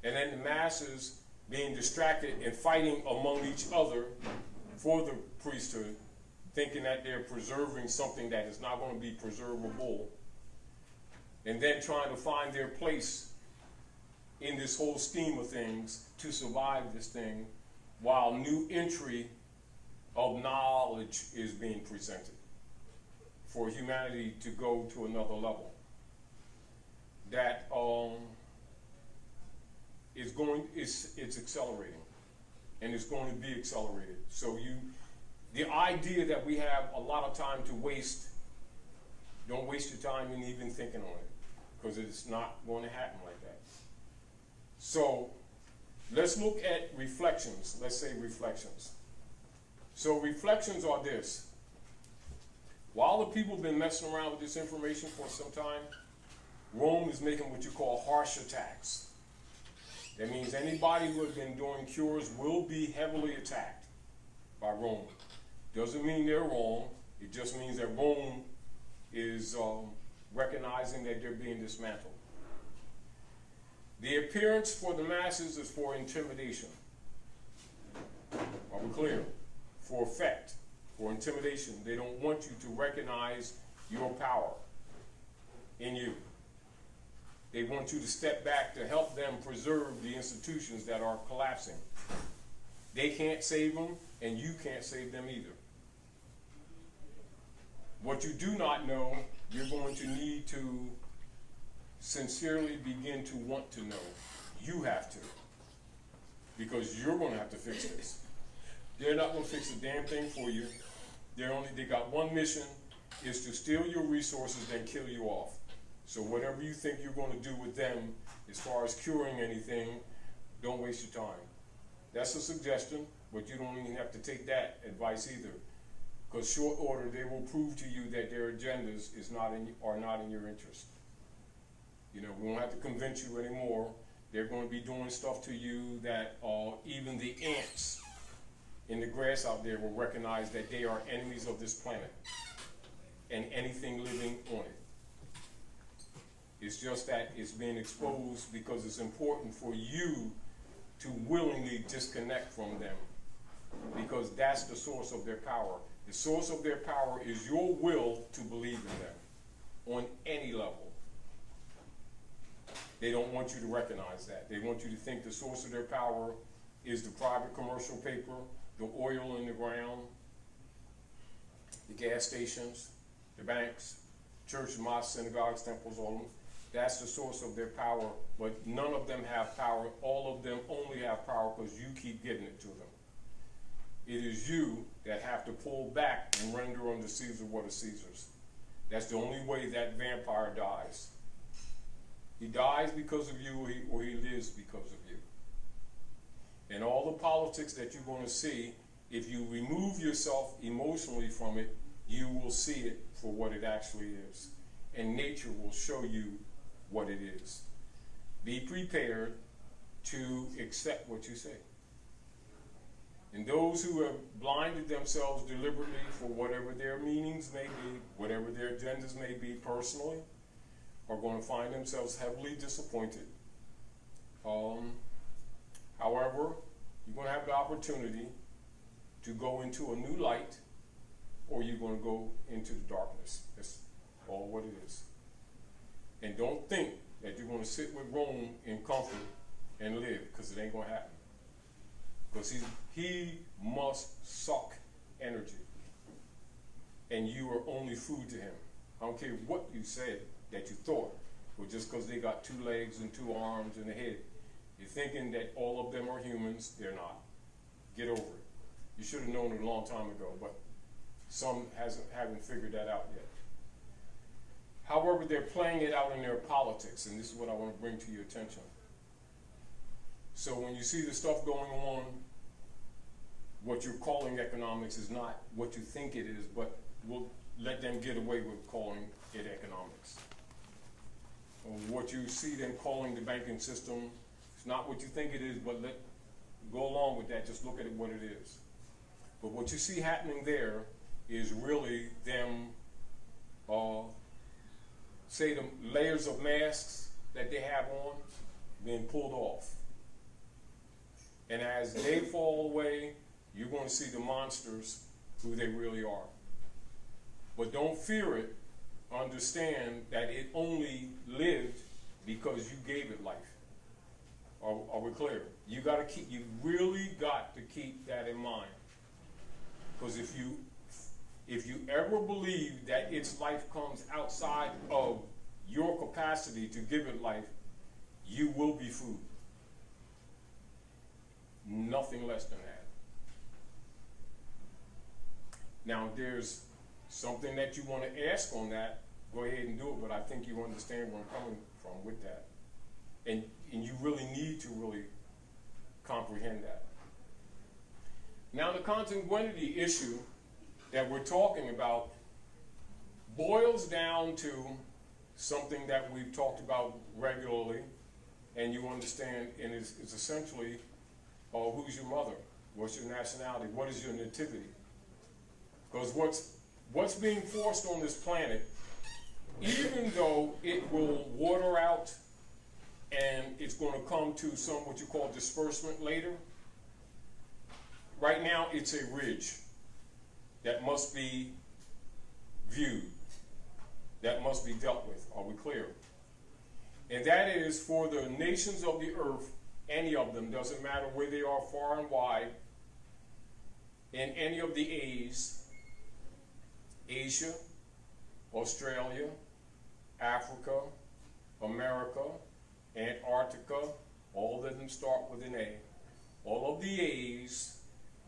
And then the masses being distracted and fighting among each other for the priesthood, thinking that they're preserving something that is not going to be preservable. And then trying to find their place in this whole scheme of things to survive this thing while new entry of knowledge is being presented for humanity to go to another level. That it's accelerating, and it's going to be accelerated. So the idea that we have a lot of time to waste, don't waste your time in even thinking on it, because it's not going to happen like that. So let's look at reflections. Let's say reflections. So reflections are this. While the people have been messing around with this information for some time, Rome is making what you call harsh attacks. That means anybody who has been doing cures will be heavily attacked by Rome. Doesn't mean they're wrong. It just means that Rome is recognizing that they're being dismantled. The appearance for the masses is for intimidation. Are we clear? For effect, for intimidation. They don't want you to recognize your power in you. They want you to step back to help them preserve the institutions that are collapsing. They can't save them, and you can't save them either. What you do not know, you're going to need to sincerely begin to want to know. You have to. Because you're going to have to fix this. They're not going to fix a damn thing for you. They got one mission, is to steal your resources and kill you off. So whatever you think you're going to do with them, as far as curing anything, don't waste your time. That's a suggestion, but you don't even have to take that advice either. Because short order, they will prove to you that their agendas are not in your interest. You know, we won't have to convince you anymore. They're going to be doing stuff to you that even the ants in the grass out there will recognize that they are enemies of this planet and anything living on it. It's just that it's being exposed because it's important for you to willingly disconnect from them, because that's the source of their power. The source of their power is your will to believe in them on any level. They don't want you to recognize that. They want you to think the source of their power is the private commercial paper, the oil in the ground, the gas stations, the banks, churches, mosques, synagogues, temples, all of them. That's the source of their power, but none of them have power. All of them only have power because you keep giving it to them. It is you that have to pull back and render unto Caesar what is Caesar's. That's the only way that vampire dies. He dies because of you, or he lives because of you. And all the politics that you're going to see, if you remove yourself emotionally from it, you will see it for what it actually is. And nature will show you what it is. Be prepared to accept what you say. And those who have blinded themselves deliberately for whatever their meanings may be, whatever their agendas may be personally, are going to find themselves heavily disappointed. However, you're going to have the opportunity to go into a new light, or you're going to go into the darkness. That's all what it is. And don't think that you're going to sit with Rome in comfort and live, because it ain't going to happen. Because he must suck energy, and you are only food to him. I don't care what you said that you thought, but just because they got 2 legs and 2 arms and a head, you're thinking that all of them are humans. They're not. Get over it. You should have known it a long time ago, but some haven't figured that out yet. However, they're playing it out in their politics, and this is what I want to bring to your attention. So when you see the stuff going on, what you're calling economics is not what you think it is, but we'll let them get away with calling it economics. What you see them calling the banking system, it's not what you think it is, but go along with that. Just look at it what it is. But what you see happening there is really them, say the layers of masks that they have on being pulled off. And as they fall away, you're going to see the monsters who they really are. But don't fear it. Understand that it only lived because you gave it life. Are we clear? You really got to keep that in mind. Because if you ever believe that its life comes outside of your capacity to give it life, you will be food. Nothing less than that. Now, if there's something that you want to ask on that, go ahead and do it, but I think you understand where I'm coming from with that. And you really need to really comprehend that. Now, the consanguinity issue that we're talking about boils down to something that we've talked about regularly, and you understand, and it's essentially, who's your mother? What's your nationality? What is your nativity? Because what's being forced on this planet, even though it will water out and it's going to come to some what you call disbursement later. Right now, it's a ridge that must be viewed, that must be dealt with. Are we clear? And that is for the nations of the earth, any of them, doesn't matter where they are, far and wide, in any of the A's, Asia, Australia, Africa, America, Antarctica, all of them start with an A. All of the A's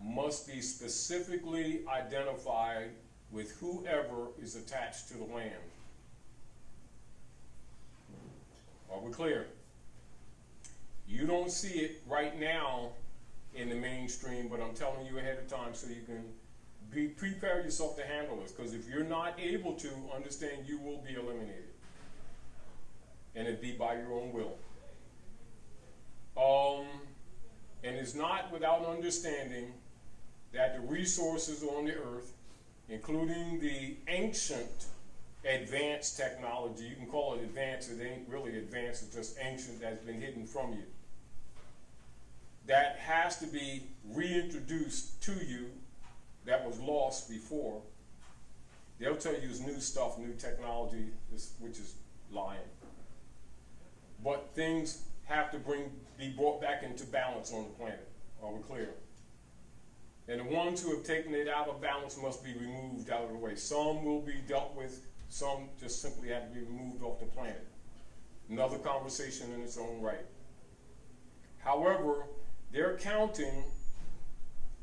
must be specifically identified with whoever is attached to the land. Are we clear? You don't see it right now in the mainstream, but I'm telling you ahead of time so you can prepare yourself to handle this, because if you're not able to understand, you will be eliminated. And it'd be by your own will. And it's not without understanding that the resources on the earth, including the ancient advanced technology, you can call it advanced, it ain't really advanced, it's just ancient, that's been hidden from you, that has to be reintroduced to you, that was lost before. They'll tell you it's new stuff, new technology, which is lying. But things have to be brought back into balance on the planet. Are we clear? And the ones who have taken it out of balance must be removed out of the way. Some will be dealt with, some just simply have to be removed off the planet. Another conversation in its own right. However, they're counting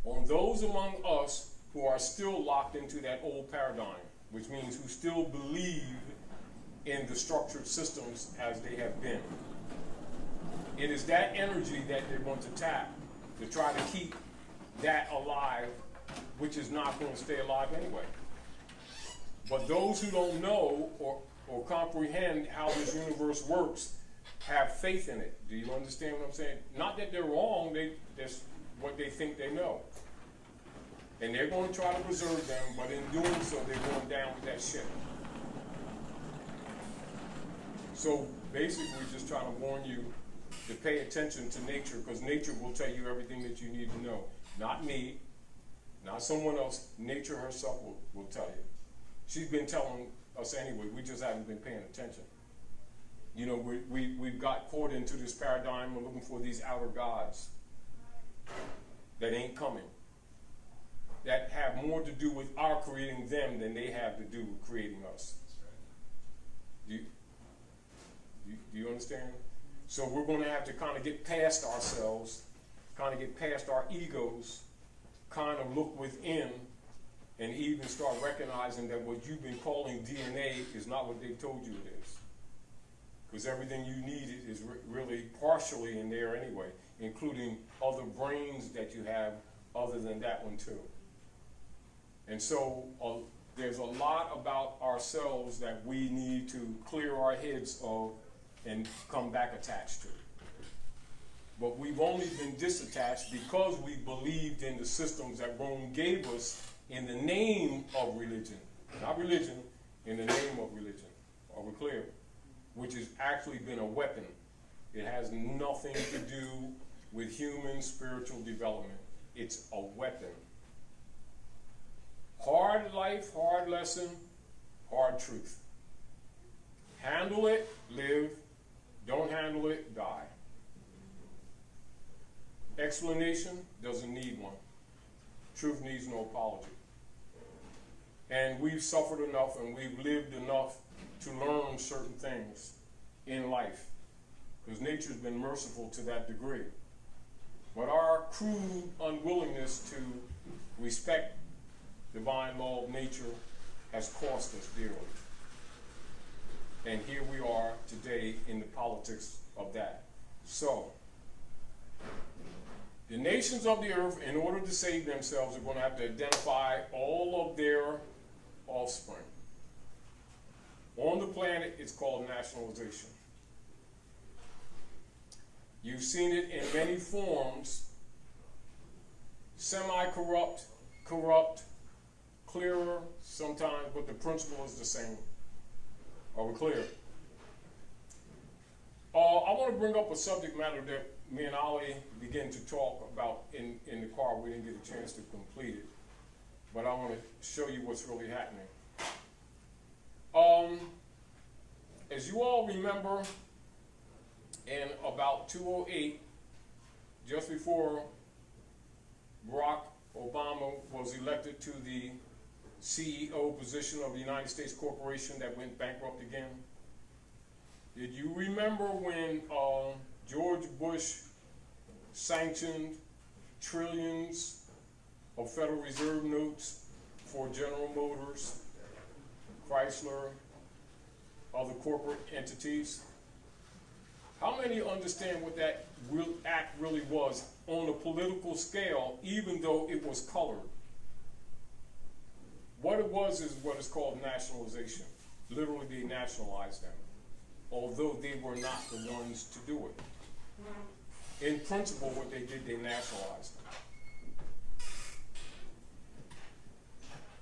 on those among us who are still locked into that old paradigm, which means who still believe in the structured systems as they have been. It is that energy that they're going to tap to try to keep that alive, which is not going to stay alive anyway. But those who don't know or comprehend how this universe works have faith in it. Do you understand what I'm saying? Not that they're wrong, that's what they think they know. And they're going to try to preserve them, but in doing so, they're going down with that ship. So basically, we're just trying to warn you to pay attention to nature, because nature will tell you everything that you need to know. Not me, not someone else. Nature herself will tell you. She's been telling us anyway. We just haven't been paying attention. You know, we've got caught into this paradigm of looking for these outer gods that ain't coming, that have more to do with our creating them than they have to do with creating us. Do you understand? So we're going to have to kind of get past ourselves, kind of get past our egos, kind of look within, and even start recognizing that what you've been calling DNA is not what they've told you it is. Because everything you need is really partially in there anyway, including other brains that you have other than that one too. And so there's a lot about ourselves that we need to clear our heads of and come back attached to. But we've only been disattached because we believed in the systems that Rome gave us in the name of religion. Not religion, in the name of religion. Are we clear? Which has actually been a weapon. It has nothing to do with human spiritual development. It's a weapon. Hard life, hard lesson, hard truth. Handle it, live. Don't handle it, die. Explanation doesn't need one. Truth needs no apology. And we've suffered enough and we've lived enough to learn certain things in life, because nature's been merciful to that degree. But our crude unwillingness to respect divine law of nature has cost us dearly. And here we are today in the politics of that. So, the nations of the earth, in order to save themselves, are going to have to identify all of their offspring. On the planet, it's called nationalization. You've seen it in many forms: semi-corrupt, corrupt, clearer sometimes, but the principle is the same. Are we clear? I want to bring up a subject matter that me and Ali began to talk about in the car. We didn't get a chance to complete it, but I want to show you what's really happening. As you all remember, in about 2008, just before Barack Obama was elected to the CEO position of the United States Corporation that went bankrupt again, did you remember when George Bush sanctioned trillions of Federal Reserve notes for General Motors, Chrysler, other corporate entities? How many understand what that act really was on a political scale, even though it was colored? What it was is what is called nationalization. Literally, they nationalized them, although they were not the ones to do it. In principle, what they did, they nationalized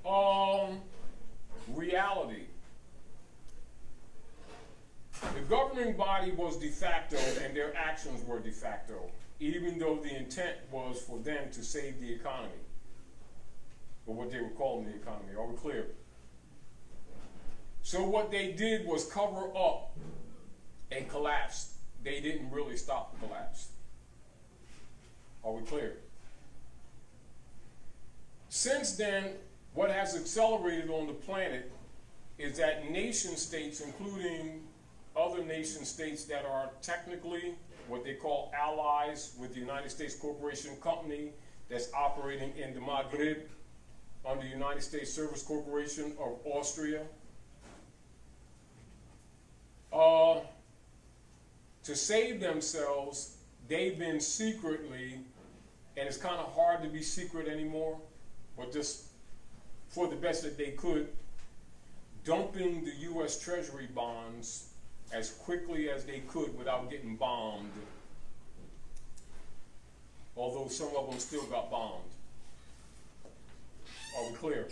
them. Reality. The governing body was de facto and their actions were de facto, even though the intent was for them to save the economy, or what they were calling the economy. Are we clear? So what they did was cover up a collapse. They didn't really stop the collapse. Are we clear? Since then, what has accelerated on the planet is that nation states, including other nation states that are technically what they call allies with the United States Corporation Company that's operating in the Maghreb under the United States Service Corporation of Austria, to save themselves, they've been secretly, and it's kind of hard to be secret anymore, but just for the best that they could, dumping the U.S. Treasury bonds as quickly as they could without getting bombed, although some of them still got bombed. Are we clear?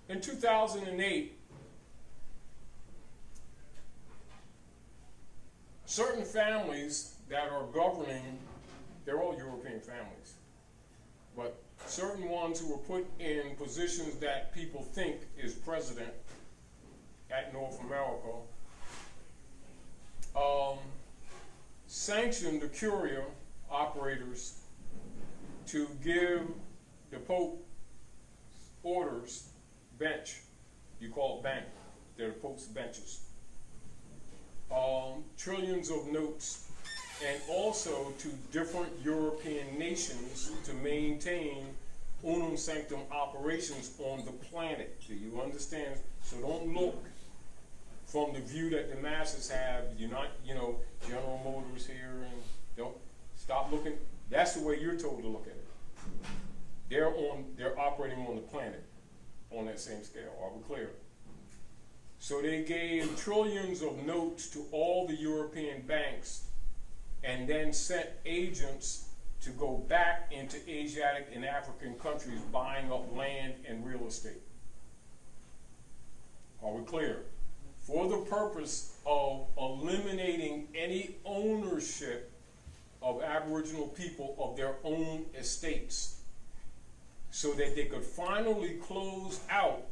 In 2008, certain families that are governing, they're all European families, but certain ones who were put in positions that people think is president at North America, sanctioned the courier operators to give the Pope orders, bench, you call it bank, they're the Pope's benches, trillions of notes, and also to different European nations to maintain unum sanctum operations on the planet. Do you understand? So don't look from the view that the masses have. You're not, General Motors here, and don't stop looking. That's the way you're told to look at it. They're operating on the planet on that same scale. Are we clear? So they gave trillions of notes to all the European banks and then sent agents to go back into Asiatic and African countries buying up land and real estate. Are we clear? For the purpose of eliminating any ownership of Aboriginal people of their own estates, so that they could finally close out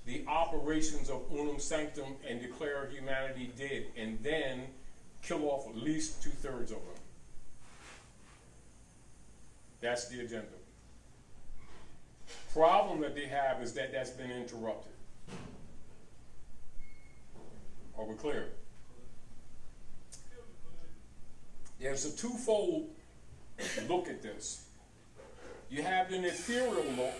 the operations of unum sanctum and declare humanity dead, and then kill off at least 2/3 of them. That's the agenda. Problem that they have is that that's been interrupted. Are we clear? There's a twofold look at this. You have an ethereal look.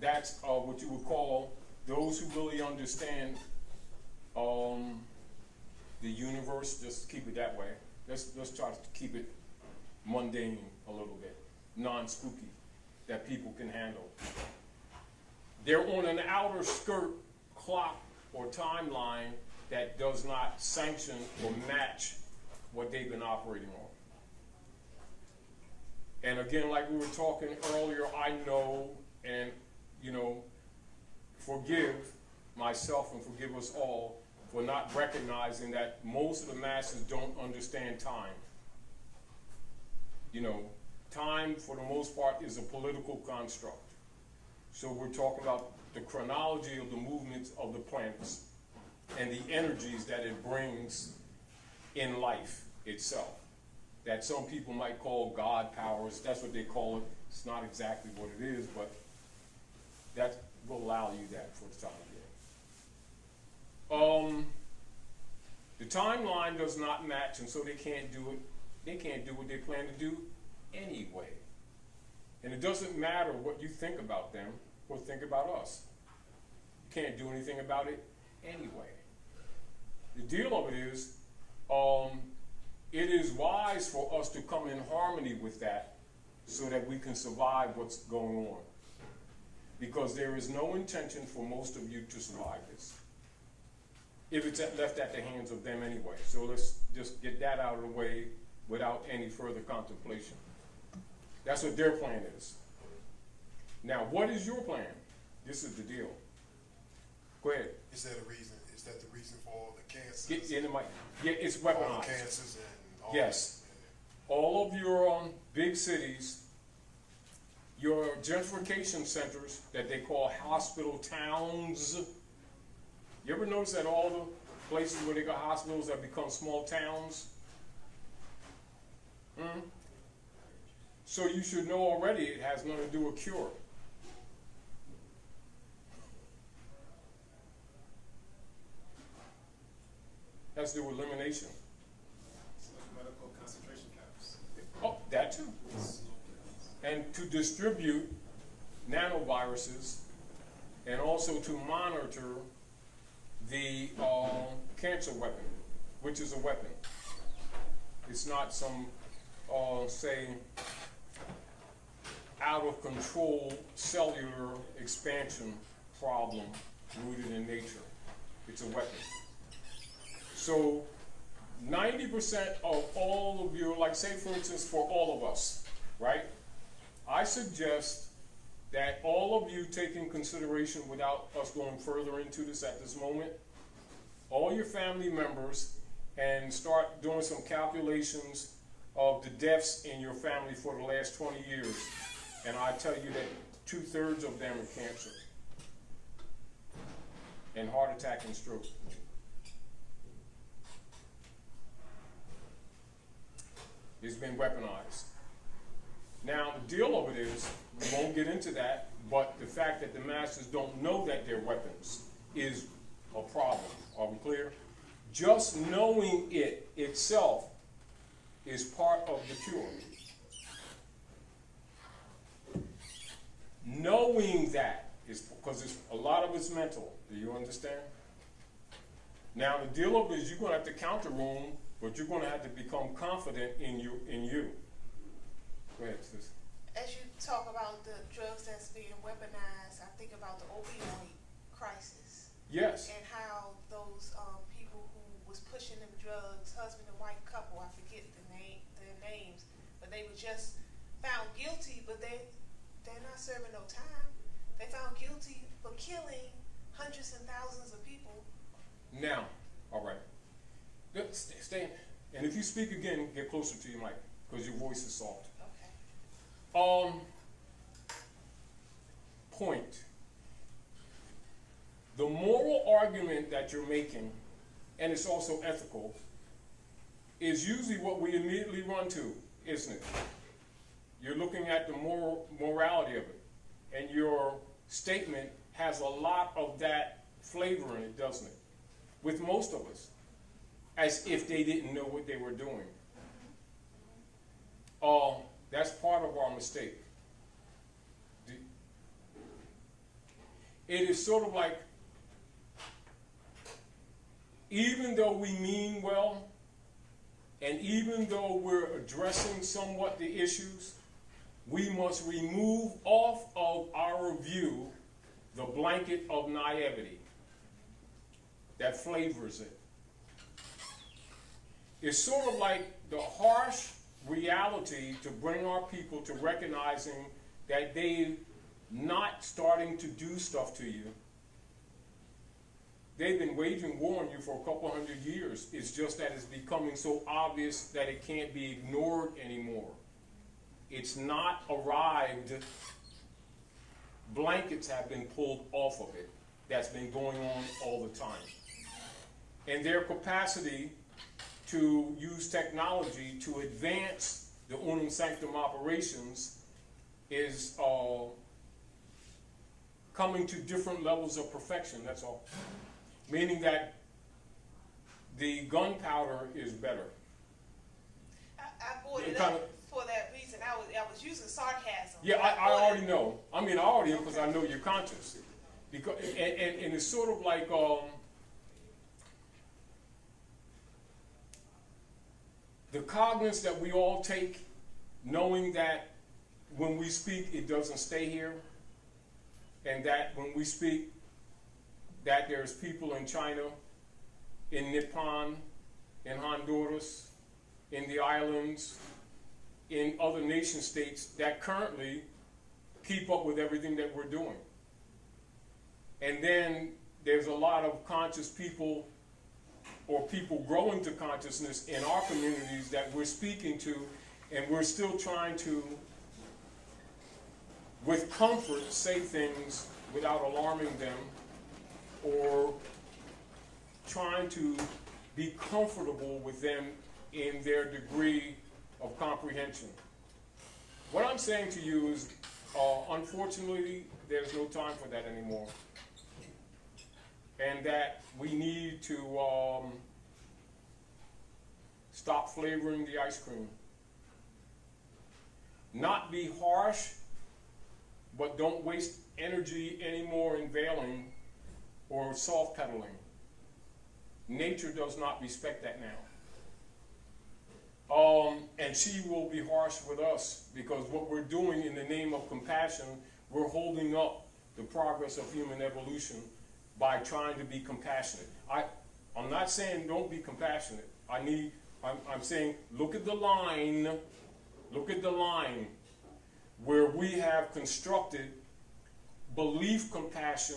That's what you would call those who really understand the universe. Just keep it that way. Let's try to keep it mundane a little bit, non-spooky, that people can handle. They're on an outer skirt clock or timeline that does not sanction or match what they've been operating on. And again, like we were talking earlier, I know, and forgive myself and forgive us all for not recognizing that most of the masses don't understand time. You know, time for the most part is a political construct. So we're talking about the chronology of the movements of the planets and the energies that it brings in life itself. That some people might call God powers. That's what they call it. It's not exactly what it is, but that will allow you that for the time being. The timeline does not match, and so they can't do it. They can't do what they plan to do anyway. And it doesn't matter what you think about them or think about us. You can't do anything about it anyway. The deal of it is wise for us to come in harmony with that so that we can survive what's going on. Because there is no intention for most of you to survive this, if it's left at the hands of them anyway. So let's just get that out of the way without any further contemplation. That's what their plan is. Now, what is your plan? This is the deal. Go ahead. Is that a reason? Is that the reason for all the cancers? Get in the mic. Yeah, it's All weaponized. the cancers and all Yes. that? All of your big cities, your gentrification centers that they call hospital towns. You ever notice that all the places where they got hospitals have become small towns? So you should know already it has nothing to do with cure. It has to do with elimination. It's like medical concentration camps. Oh, that too. And to distribute nanoviruses and also to monitor the cancer weapon, which is a weapon. It's not some, say, out of control cellular expansion problem rooted in nature. It's a weapon. So 90% of all of your, like say for instance for all of us, right? I suggest that all of you take in consideration, without us going further into this at this moment, all your family members, and start doing some calculations of the deaths in your family for the last 20 years. And I tell you that 2/3 of them are cancer and heart attack and stroke. It's been weaponized. Now, the deal of it is, we won't get into that, but the fact that the masses don't know that they're weapons is a problem. Are we clear? Just knowing it itself is part of the cure. Knowing that is because a lot of it's mental. Do you understand? Now, the deal of it is you're going to have to counter room, but you're going to have to become confident in you. Go ahead, sis. As you talk about the drugs that's being weaponized, I think about the opioid crisis. Yes. And how those people who was pushing them drugs, husband and wife couple, I forget their names, but they were just found guilty, but they're not serving no time. They found guilty for killing hundreds and thousands of people. Now, all right. Stay. And if you speak again, get closer to your mic, because your voice is soft. Okay. Point. The moral argument that you're making, and it's also ethical, is usually what we immediately run to, isn't it? You're looking at the morality of it. And your statement has a lot of that flavor in it, doesn't it? With most of us. As if they didn't know what they were doing. That's part of our mistake. It is sort of like, even though we mean well, and even though we're addressing somewhat the issues, we must remove off of our view the blanket of naivety that flavors it. It's sort of like the harsh reality to bring our people to recognizing that they're not starting to do stuff to you they've been waging war on you for a couple hundred years. It's just that it's becoming so obvious that it can't be ignored anymore. It's not arrived. Blankets have been pulled off of it. That's been going on all the time. And their capacity to use technology to advance the unum sanctum operations is coming to different levels of perfection, that's all. Meaning that the gunpowder is better. I brought it Kind up of- for that reason. I was using sarcasm. Yeah, I brought already it- know. I mean, I already know because I know you're conscious. Because, and it's sort of like the cognizance that we all take, knowing that when we speak, it doesn't stay here, and that when we speak, that there's people in China, in Nippon, in Honduras, in the islands, in other nation states that currently keep up with everything that we're doing. And then there's a lot of conscious people or people growing to consciousness in our communities that we're speaking to, and we're still trying to, with comfort, say things without alarming them, or trying to be comfortable with them in their degree of comprehension. What I'm saying to you is, unfortunately, there's no time for that anymore. And that we need to stop flavoring the ice cream. Not be harsh, but don't waste energy anymore in veiling or soft pedaling. Nature does not respect that now. And she will be harsh with us because what we're doing in the name of compassion, we're holding up the progress of human evolution by trying to be compassionate. I'm not saying don't be compassionate. I'm saying look at the line where we have constructed belief compassion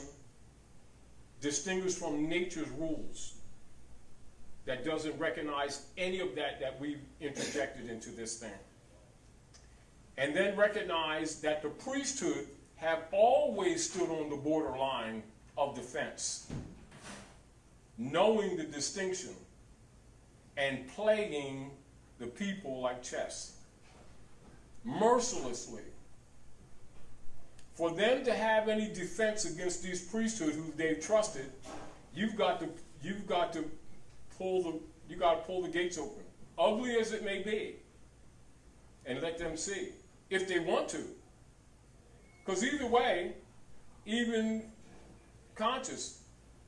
distinguished from nature's rules that doesn't recognize any of that we've interjected into this thing. And then recognize that the priesthood have always stood on the borderline of defense, knowing the distinction and playing the people like chess, mercilessly. For them to have any defense against these priesthood who they've trusted, you've got to pull the gates open, ugly as it may be, and let them see if they want to. Because either way, even conscious,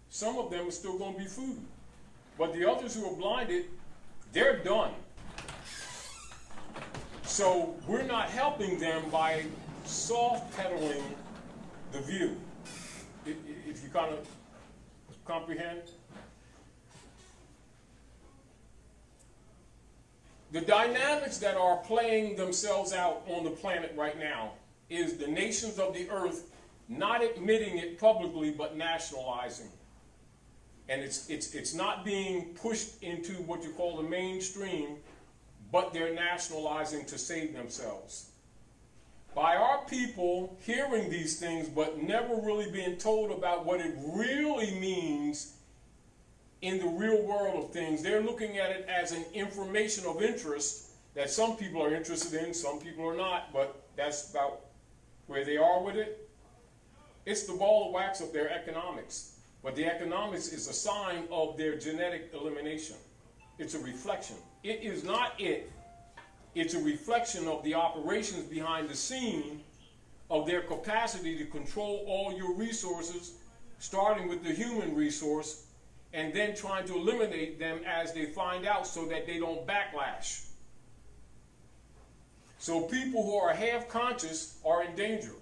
some of them are still going to be food. But the others who are blinded, they're done. So we're not helping them by soft pedaling the view. If you kind of comprehend. The dynamics that are playing themselves out on the planet right now is the nations of the earth not admitting it publicly, but nationalizing. And it's not being pushed into what you call the mainstream, but they're nationalizing to save themselves. By our people hearing these things, but never really being told about what it really means in the real world of things, they're looking at it as an information of interest that some people are interested in, some people are not, but that's about where they are with it. It's the ball of wax of their economics. But the economics is a sign of their genetic elimination. It's a reflection. It is not it. It's a reflection of the operations behind the scene of their capacity to control all your resources, starting with the human resource, and then trying to eliminate them as they find out so that they don't backlash. So people who are half conscious are in danger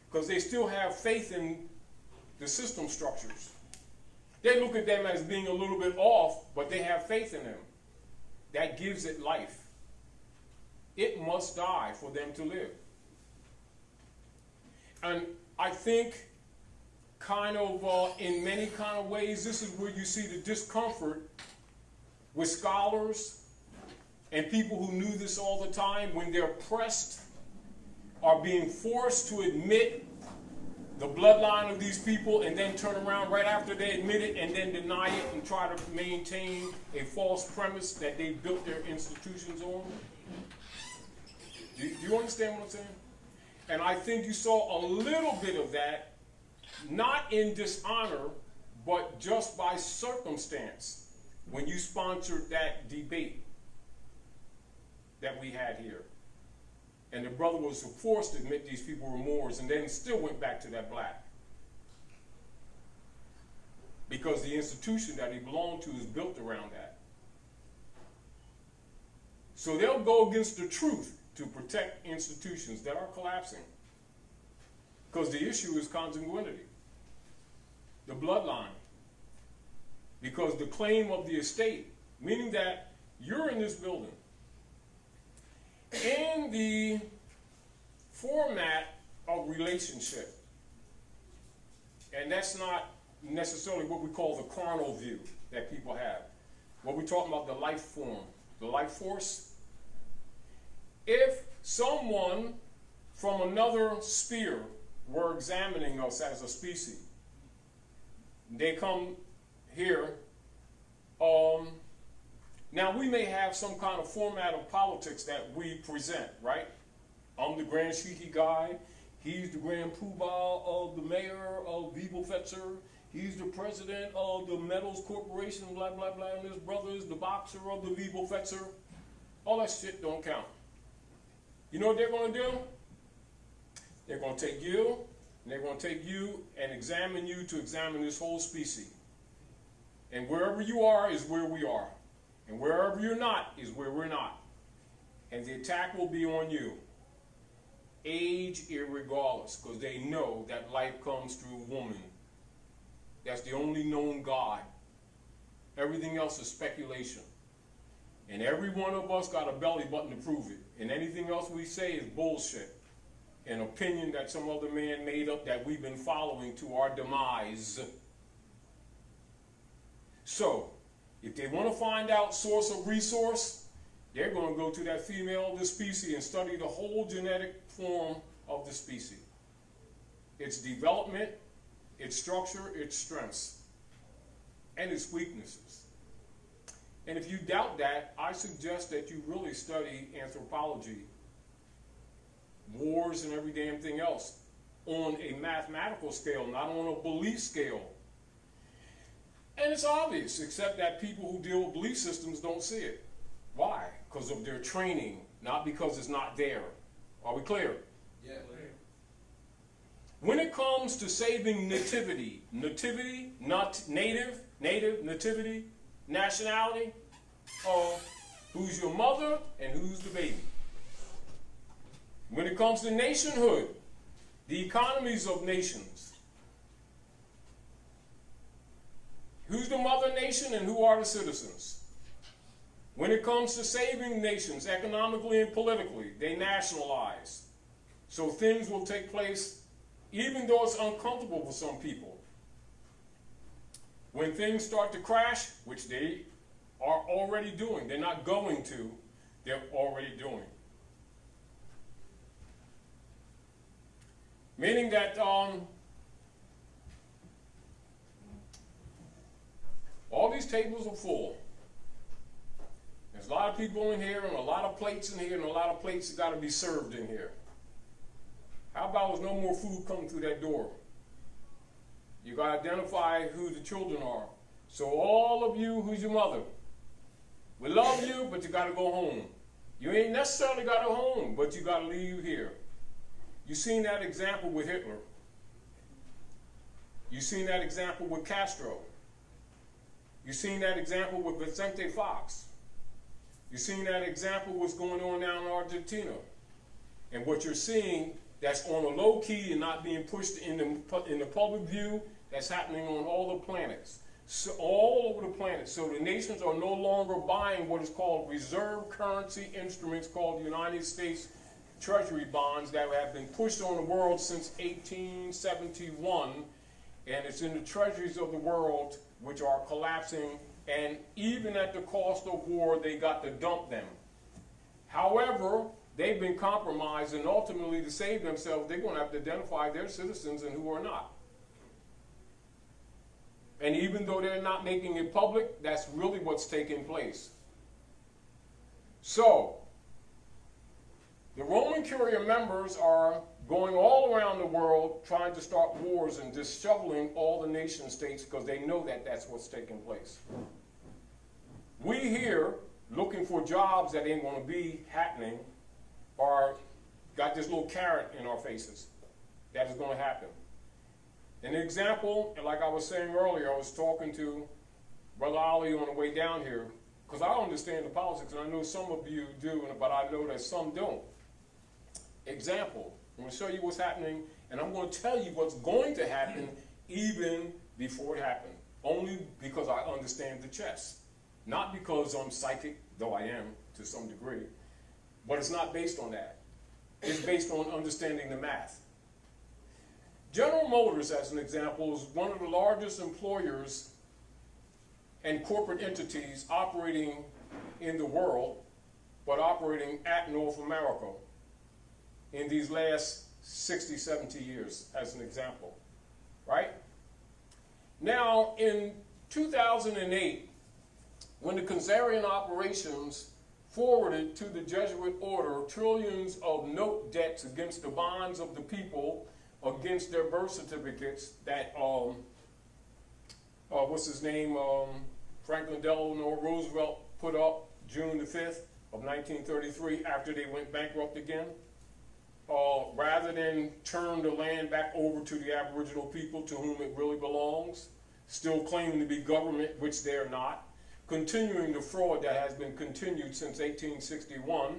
because they still have faith in the system structures. They look at them as being a little bit off, but they have faith in them. That gives it life. It must die for them to live. And I think kind of, in many kind of ways, this is where you see the discomfort with scholars and people who knew this all the time when they're pressed, are being forced to admit the bloodline of these people and then turn around right after they admit it and then deny it and try to maintain a false premise that they built their institutions on. Do you understand what I'm saying? And I think you saw a little bit of that, not in dishonor, but just by circumstance, when you sponsored that debate that we had here. And the brother was forced to admit these people were Moors and then still went back to that black. Because the institution that he belonged to is built around that. So they'll go against the truth to protect institutions that are collapsing. Because the issue is consanguinity, the bloodline. Because the claim of the estate, meaning that you're in this building, in the format of relationship, and that's not necessarily what we call the carnal view that people have. What we're talking about, the life form, the life force. If someone from another sphere were examining us as a species, they come here, now we may have some kind of format of politics that we present, right? I'm the Grand Shiki guy. He's the Grand Poobah of the mayor of Wiebelfetzer. He's the president of the Metals Corporation, blah, blah, blah. And his brother is the boxer of the Wiebelfetzer. All that shit don't count. You know what they're going to do? They're going to take you, and they're going to take you and examine you to examine this whole species. And wherever you are is where we are. And wherever you're not is where we're not. And the attack will be on you. Age irregardless, because they know that life comes through woman. That's the only known God. Everything else is speculation. And every one of us got a belly button to prove it. And anything else we say is bullshit. An opinion that some other man made up that we've been following to our demise. So, if they want to find out source of resource, they're going to go to that female of the species and study the whole genetic form of the species. Its development, its structure, its strengths, and its weaknesses. And if you doubt that, I suggest that you really study anthropology, wars, and every damn thing else on a mathematical scale, not on a belief scale. And it's obvious, except that people who deal with belief systems don't see it. Why? Because of their training, not because it's not there. Are we clear? Yeah. When it comes to saving nativity, not native, nativity, nationality, who's your mother and who's the baby? When it comes to nationhood, the economies of nations, who's the mother nation and who are the citizens? When it comes to saving nations economically and politically, they nationalize. So things will take place even though it's uncomfortable for some people. When things start to crash, which they are already doing, they're not going to, they're already doing. Meaning that all these tables are full. There's a lot of people in here and a lot of plates in here and a lot of plates that got to be served in here. How about there's no more food coming through that door? You got to identify who the children are. So all of you, who's your mother? We love you, but you got to go home. You ain't necessarily got to go home, but you got to leave here. You seen that example with Hitler. You seen that example with Castro. You seen that example with Vicente Fox. You seen that example what's going on now in Argentina. And what you're seeing that's on a low key and not being pushed in the public view, that's happening on all the planets. So all over the planet. So the nations are no longer buying what is called reserve currency instruments called United States Treasury bonds that have been pushed on the world since 1871. and it's in the treasuries of the world which are collapsing, and even at the cost of war, they got to dump them. However, they've been compromised, and ultimately to save themselves, they're going to have to identify their citizens and who are not. And even though they're not making it public, that's really what's taking place. So, the Roman Curia members are going all around the world trying to start wars and disheveling all the nation states because they know that that's what's taking place. We here, looking for jobs that ain't going to be happening, are got this little carrot in our faces that is going to happen. An example, and like I was saying earlier, I was talking to Brother Ali on the way down here, because I understand the politics, and I know some of you do, but I know that some don't. Example, I'm going to show you what's happening, and I'm going to tell you what's going to happen even before it happened, only because I understand the chess. Not because I'm psychic, though I am to some degree, but it's not based on that. It's based on understanding the math. General Motors, as an example, is one of the largest employers and corporate entities operating in the world, but operating at North America in these last 60, 70 years, as an example, right? Now, in 2008, when the Consanguinity operations forwarded to the Jesuit order trillions of note debts against the bonds of the people, against their birth certificates that, what's his name, Franklin Delano Roosevelt put up June the 5th of 1933 after they went bankrupt again, rather than turn the land back over to the Aboriginal people to whom it really belongs, still claiming to be government, which they're not, continuing the fraud that has been continued since 1861,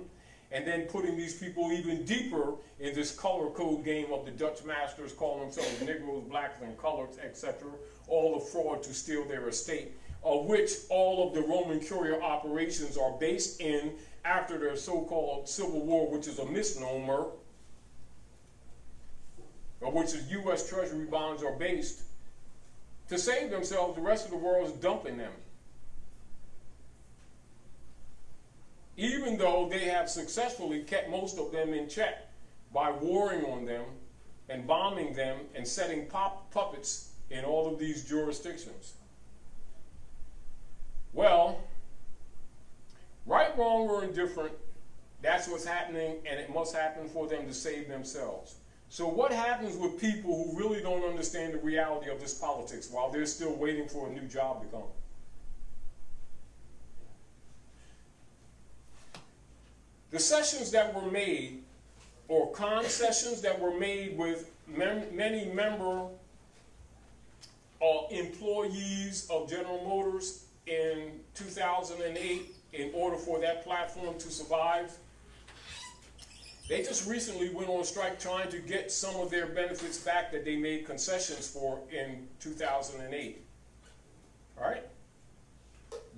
and then putting these people even deeper in this color code game of the Dutch masters calling themselves Negroes, blacks, and colors, etc., all the fraud to steal their estate, of which all of the Roman Curia operations are based in after their so-called Civil War, which is a misnomer, of which the U.S. Treasury bonds are based. To save themselves, the rest of the world is dumping them. Even though they have successfully kept most of them in check by warring on them and bombing them and setting puppets in all of these jurisdictions. Well, right, wrong, or indifferent, that's what's happening, and it must happen for them to save themselves. So what happens with people who really don't understand the reality of this politics while they're still waiting for a new job to come? The sessions that were made, or concessions that were made with many member employees of General Motors in 2008 in order for that platform to survive, they just recently went on strike trying to get some of their benefits back that they made concessions for in 2008. All right?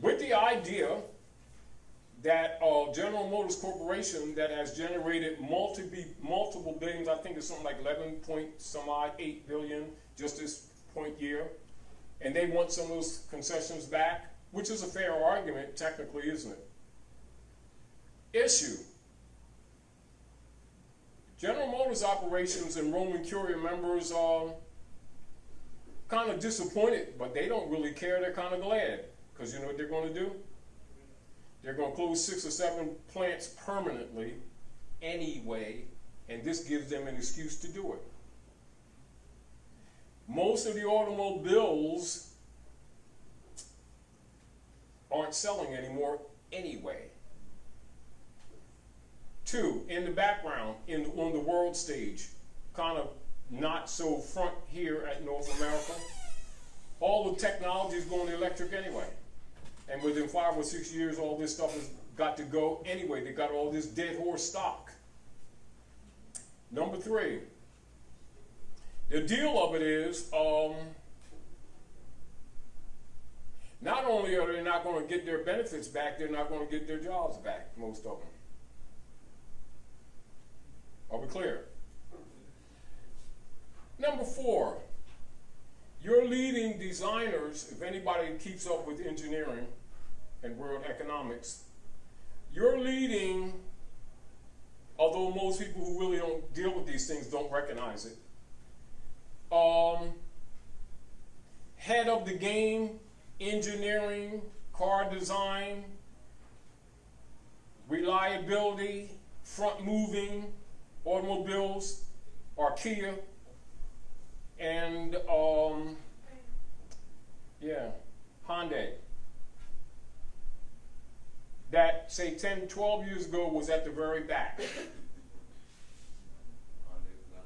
With the idea that General Motors Corporation that has generated multiple billions, I think it's something like 11.8 billion just this point year, and they want some of those concessions back, which is a fair argument, technically, isn't it? Issue. General Motors operations and Roman Curia members are kind of disappointed, but they don't really care. They're kind of glad, because you know what they're going to do? They're going to close 6 or 7 plants permanently anyway, and this gives them an excuse to do it. Most of the automobiles aren't selling anymore anyway. 2, in the background, on the world stage, kind of not so front here at North America, all the technology is going electric anyway. And within 5 or 6 years, all this stuff has got to go anyway. They got all this dead horse stock. Number 3, the deal of it is, not only are they not going to get their benefits back, they're not going to get their jobs back, most of them. Are we clear? Number 4, you're leading designers, if anybody keeps up with engineering and world economics, you're leading, although most people who really don't deal with these things don't recognize it, head of the game, engineering, car design, reliability, front moving automobiles are Kia, and Hyundai. That, say, 10, 12 years ago was at the very back.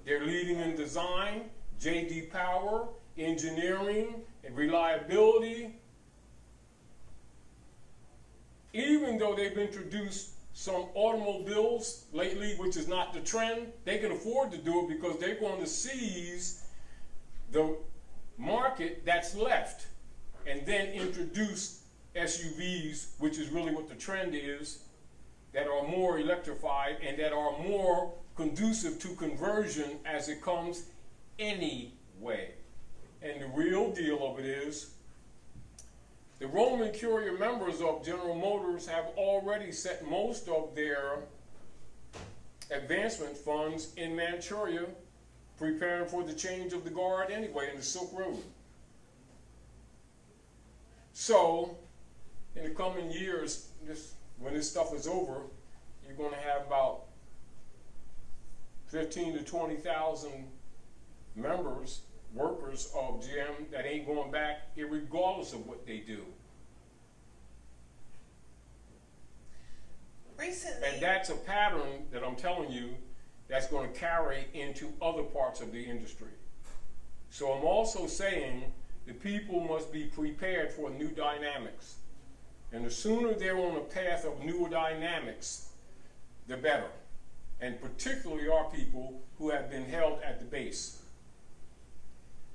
They're leading in design, J.D. Power, engineering, and reliability. Even though they've introduced some automobiles lately, which is not the trend, they can afford to do it because they're going to seize the market that's left and then introduce SUVs, which is really what the trend is, that are more electrified and that are more conducive to conversion as it comes anyway. And the real deal of it is, the Roman Curia members of General Motors have already set most of their advancement funds in Manchuria, preparing for the change of the guard anyway in the Silk Road. So, in the coming years, when this stuff is over, you're going to have about 15 to 20,000 members, workers of GM that ain't going back irregardless of what they do. Recently, And that's a pattern that I'm telling you that's going to carry into other parts of the industry. So I'm also saying the people must be prepared for new dynamics. And the sooner they're on a path of newer dynamics, the better. And particularly our people who have been held at the base.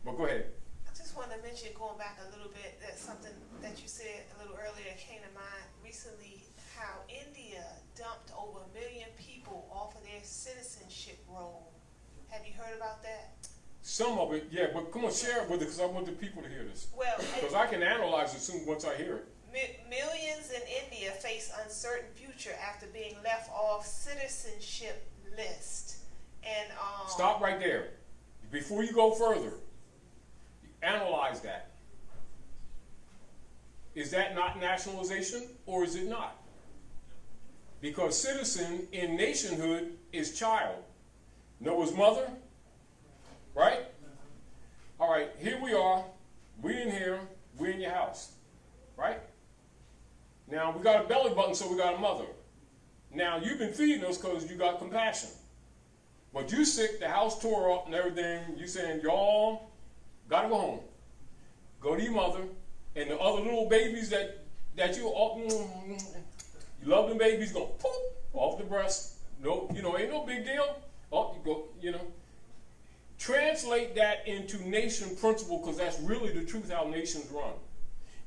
But go ahead. I just want to mention, going back a little bit, that something that you said a little earlier came to mind recently, how India dumped over 1 million people off of their citizenship roll. Have you heard about that? Some of it, yeah, but come on, share it with it because I want the people to hear this. Well, Because I can analyze it soon once I hear it. Millions in India face uncertain future after being left off citizenship list. And Stop right there. Before you go further, analyze that. Is that not nationalization or is it not? Because citizen in nationhood is child. Noah's mother, right? All right, here we are. We in here. We in your house, right? Now, we got a belly button, so we got a mother. Now, you've been feeding us because you got compassion. But you sick, the house tore up and everything. You saying, y'all got to go home. Go to your mother. And the other little babies that you love them babies, go poof, off the breast. No, ain't no big deal. Oh, you go, Translate that into nation principle, because that's really the truth how nations run.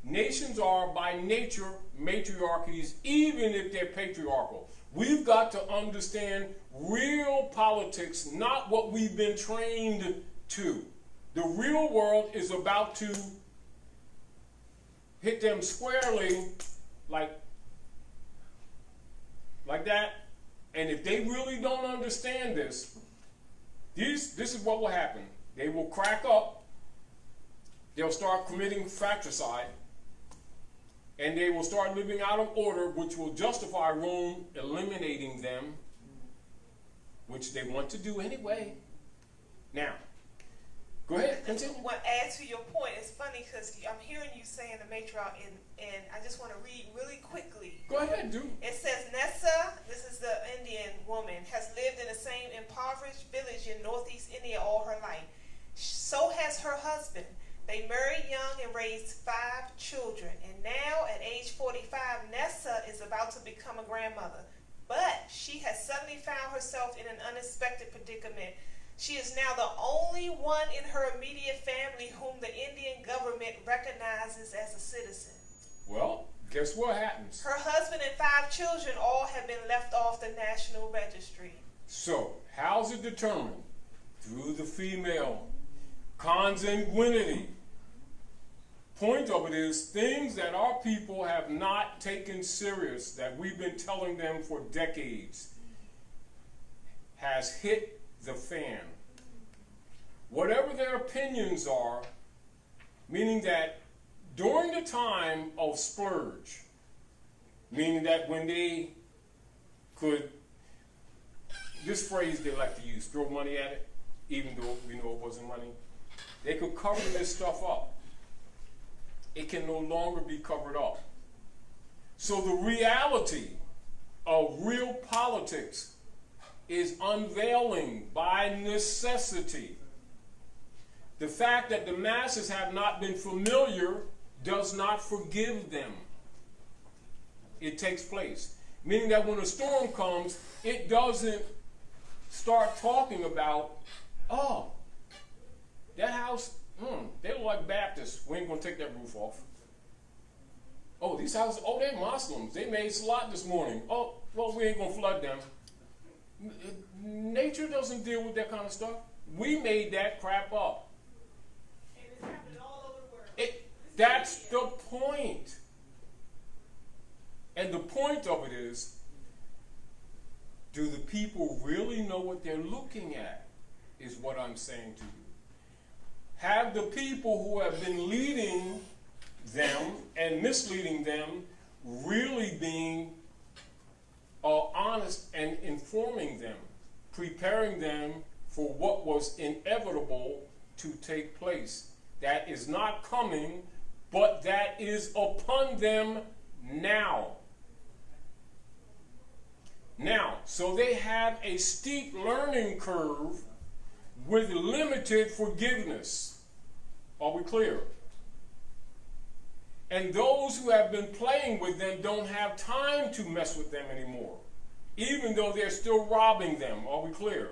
Nations are by nature matriarchies, even if they're patriarchal. We've got to understand real politics, not what we've been trained to. The real world is about to hit them squarely like that. And if they really don't understand this is what will happen. They will crack up. They'll start committing fratricide. And they will start living out of order, which will justify Rome eliminating them, which they want to do anyway. Now, go ahead, continue. What adds to your point, it's funny because I'm hearing you saying the matriarch, and I just want to read really quickly. Go ahead, dude. It says, Nessa, this is the Indian woman, has lived in the same impoverished village in northeast India all her life. So has her husband. They married young and raised 5 children. And now, at age 45, Nessa is about to become a grandmother. But she has suddenly found herself in an unexpected predicament. She is now the only one in her immediate family whom the Indian government recognizes as a citizen. Well, guess what happens? Her husband and 5 children all have been left off the national registry. So, how's it determined? Through the female consanguinity Point of it is things that our people have not taken serious, that we've been telling them for decades, has hit the fan. Whatever their opinions are, meaning that during the time of splurge, meaning that when they could, this phrase they like to use, throw money at it, even though we know it wasn't money, they could cover this stuff up. It can no longer be covered up. So the reality of real politics is unveiling by necessity. The fact that the masses have not been familiar does not forgive them. It takes place. Meaning that when a storm comes, it doesn't start talking about, oh, that house, they look like Baptists. We ain't going to take that roof off. Oh, these houses, oh, they're Muslims. They made salat this morning. Oh, well, we ain't going to flood them. Nature doesn't deal with that kind of stuff. We made that crap up. And it's happening all over the world. That's the point. And the point of it is, do the people really know what they're looking at, is what I'm saying to you. Have the people who have been leading them and misleading them really being honest and informing them, preparing them for what was inevitable to take place. That is not coming, but that is upon them now. Now, so they have a steep learning curve with limited forgiveness. Are we clear? And those who have been playing with them don't have time to mess with them anymore, even though they're still robbing them. Are we clear?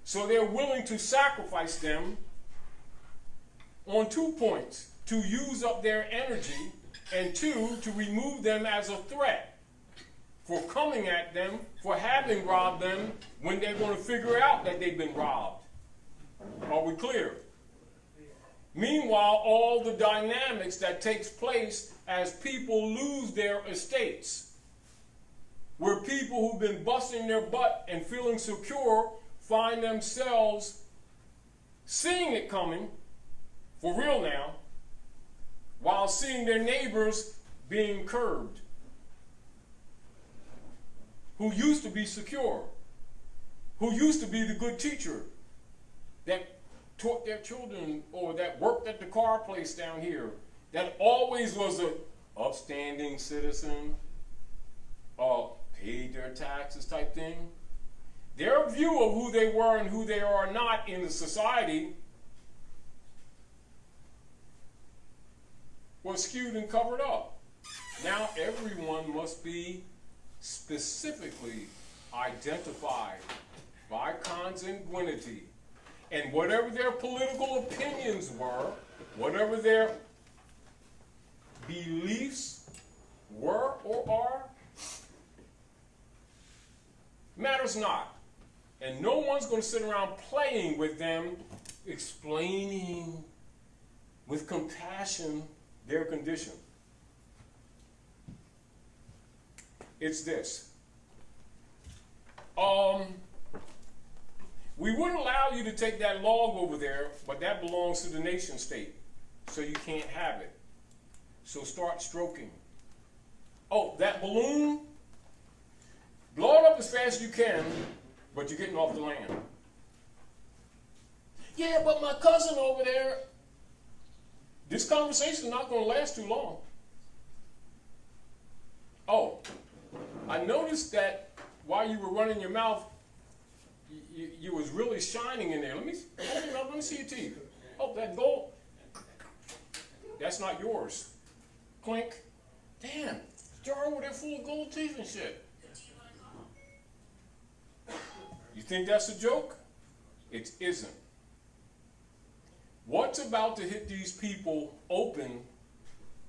So they're willing to sacrifice them on 2 points: to use up their energy, and 2, to remove them as a threat for coming at them, for having robbed them, when they're going to figure out that they've been robbed. Are we clear? Meanwhile, all the dynamics that takes place as people lose their estates, where people who've been busting their butt and feeling secure find themselves seeing it coming, for real now, while seeing their neighbors being curbed, who used to be secure, who used to be the good teacher that taught their children, or that worked at the car place down here, that always was a upstanding citizen, paid their taxes type thing. Their view of who they were and who they are not in the society was skewed and covered up. Now everyone must be specifically identified by consanguinity. And whatever their political opinions were, whatever their beliefs were or are, matters not. And no one's going to sit around playing with them, explaining with compassion their condition. It's this. We wouldn't allow you to take that log over there, but that belongs to the nation state, so you can't have it. So start stroking. Oh, that balloon, blow it up as fast as you can, but you're getting off the land. Yeah, but my cousin over there, this conversation is not going to last too long. Oh, I noticed that while you were running your mouth, you was really shining in there. Let me open it up. Let me see your teeth. Oh, that gold. That's not yours. Clink. Damn. Jar over there full of gold teeth and shit. You think that's a joke? It isn't. What's about to hit these people open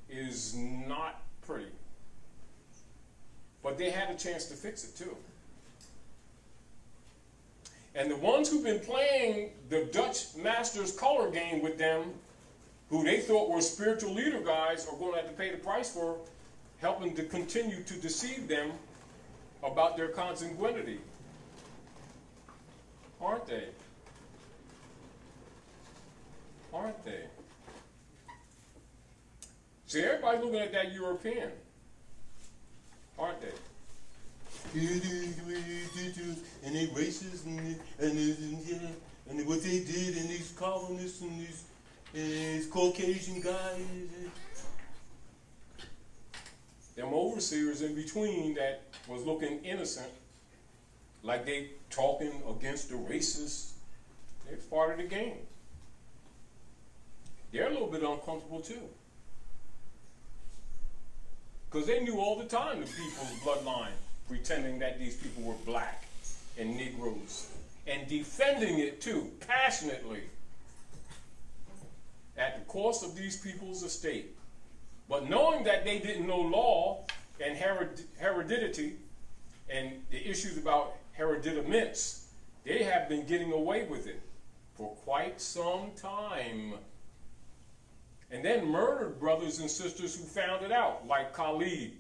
is not pretty. But they had a chance to fix it too. And the ones who've been playing the Dutch master's color game with them who they thought were spiritual leader guys, are going to have to pay the price for helping to continue to deceive them about their consanguinity. Aren't they? Aren't they? See, everybody's looking at that European. Aren't they? And they racist and what they did, and these colonists and these Caucasian guys. Them overseers in between that was looking innocent, like they talking against the racists. It's part of the game. They're a little bit uncomfortable too. Because they knew all the time the people's bloodline, pretending that these people were black and Negroes, and defending it too, passionately, at the cost of these people's estate. But knowing that they didn't know law and heredity and the issues about hereditaments, they have been getting away with it for quite some time. And then murdered brothers and sisters who found it out, like Khalid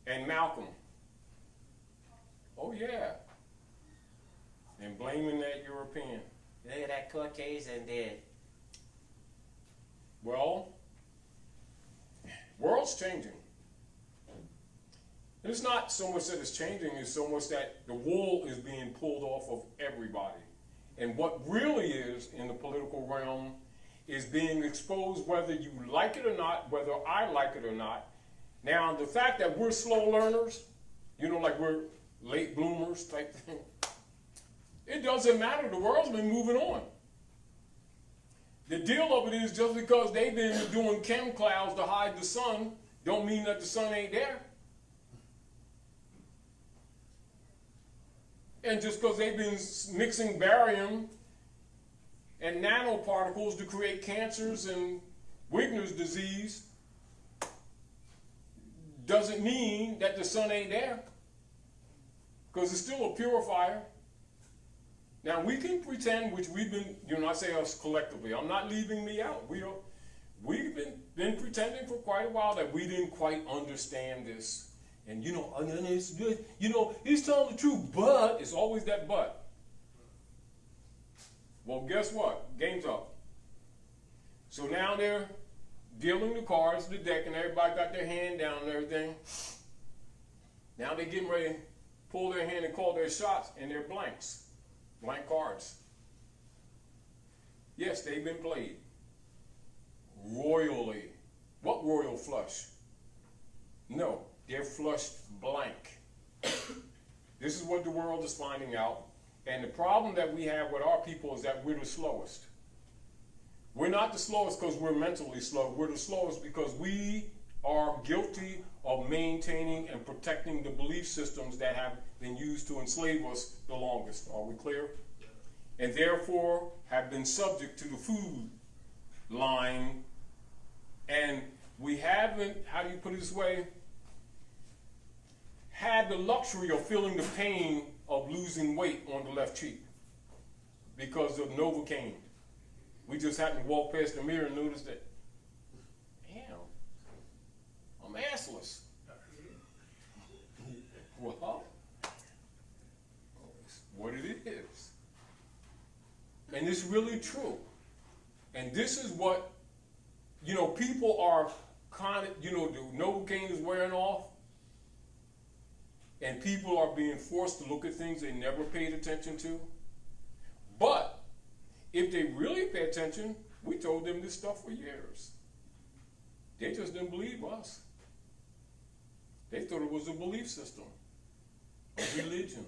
and Malcolm. Oh yeah. And blaming that European. Look at that Caucasian there. Well, world's changing. It's not so much that it's changing, it's so much that the wool is being pulled off of everybody. And what really is in the political realm is being exposed, whether you like it or not, whether I like it or not. Now, the fact that we're slow learners, you know, like we're late bloomers type thing, it doesn't matter. The world's been moving on. The deal of it is just because they've been doing chem clouds to hide the sun, don't mean that the sun ain't there. And just because they've been mixing barium and nanoparticles to create cancers and Wigner's disease doesn't mean that the sun ain't there, because it's still a purifier. Now we can pretend, which we've been, you know, I say us collectively, I'm not leaving me out. We've been pretending for quite a while that we didn't quite understand this. And you know, it's good. You know, he's telling the truth, but it's always that but. Well, guess what? Game's up. So now they're dealing the cards, the deck, and everybody got their hand down and everything. Now they're getting ready to pull their hand and call their shots, and they're blanks. Blank cards. Yes, they've been played. Royally. What royal flush? No, they're flushed blank. This is what the world is finding out. And the problem that we have with our people is that we're the slowest. We're not the slowest because we're mentally slow. We're the slowest because we are guilty of maintaining and protecting the belief systems that have been used to enslave us the longest. Are we clear? And therefore have been subject to the food line. And we haven't, how do you put it this way, had the luxury of feeling the pain of losing weight on the left cheek because of Novocaine. We just happened to walk past the mirror and notice that, damn, I'm assless. Well, it's what it is. And it's really true. And this is what, you know, people are kind of, you know, the Novocaine is wearing off. And people are being forced to look at things they never paid attention to. But if they really pay attention, we told them this stuff for years. They just didn't believe us. They thought it was a belief system, a religion.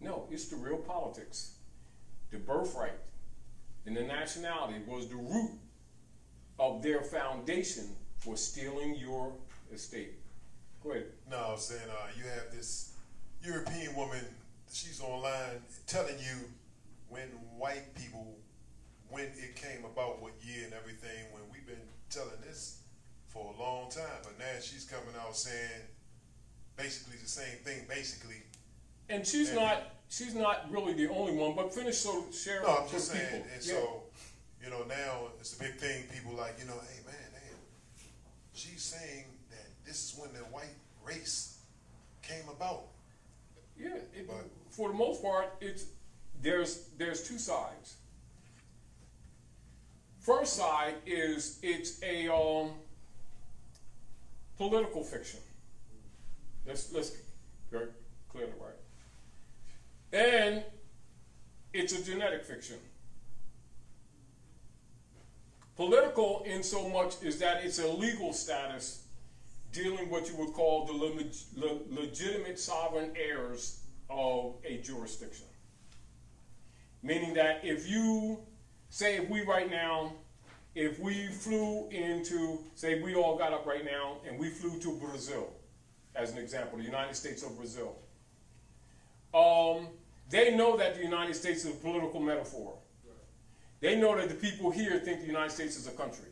No, it's the real politics. The birthright and the nationality was the root of their foundation for stealing your estate. Go ahead. No, I was saying you have this European woman, she's online telling you when white people, when it came about, what year and everything, when we've been telling this for a long time, but now she's coming out saying basically the same thing, basically. And she's not really the only one, but finish, so share No, I'm with just saying, people. and Yeah. so You know, now it's a big thing. People like, you know, hey man, she's saying that this is when the white race came about. Yeah, for the most part, there's two sides. First side is it's a political fiction. Let's very clearly right. And it's a genetic fiction. Political in so much is that it's a legal status dealing what you would call the legitimate sovereign heirs of a jurisdiction. Meaning that if you, say if we flew into, say we all got up right now and we flew to Brazil, as an example, the United States of Brazil. They know that the United States is a political metaphor. They know that the people here think the United States is a country.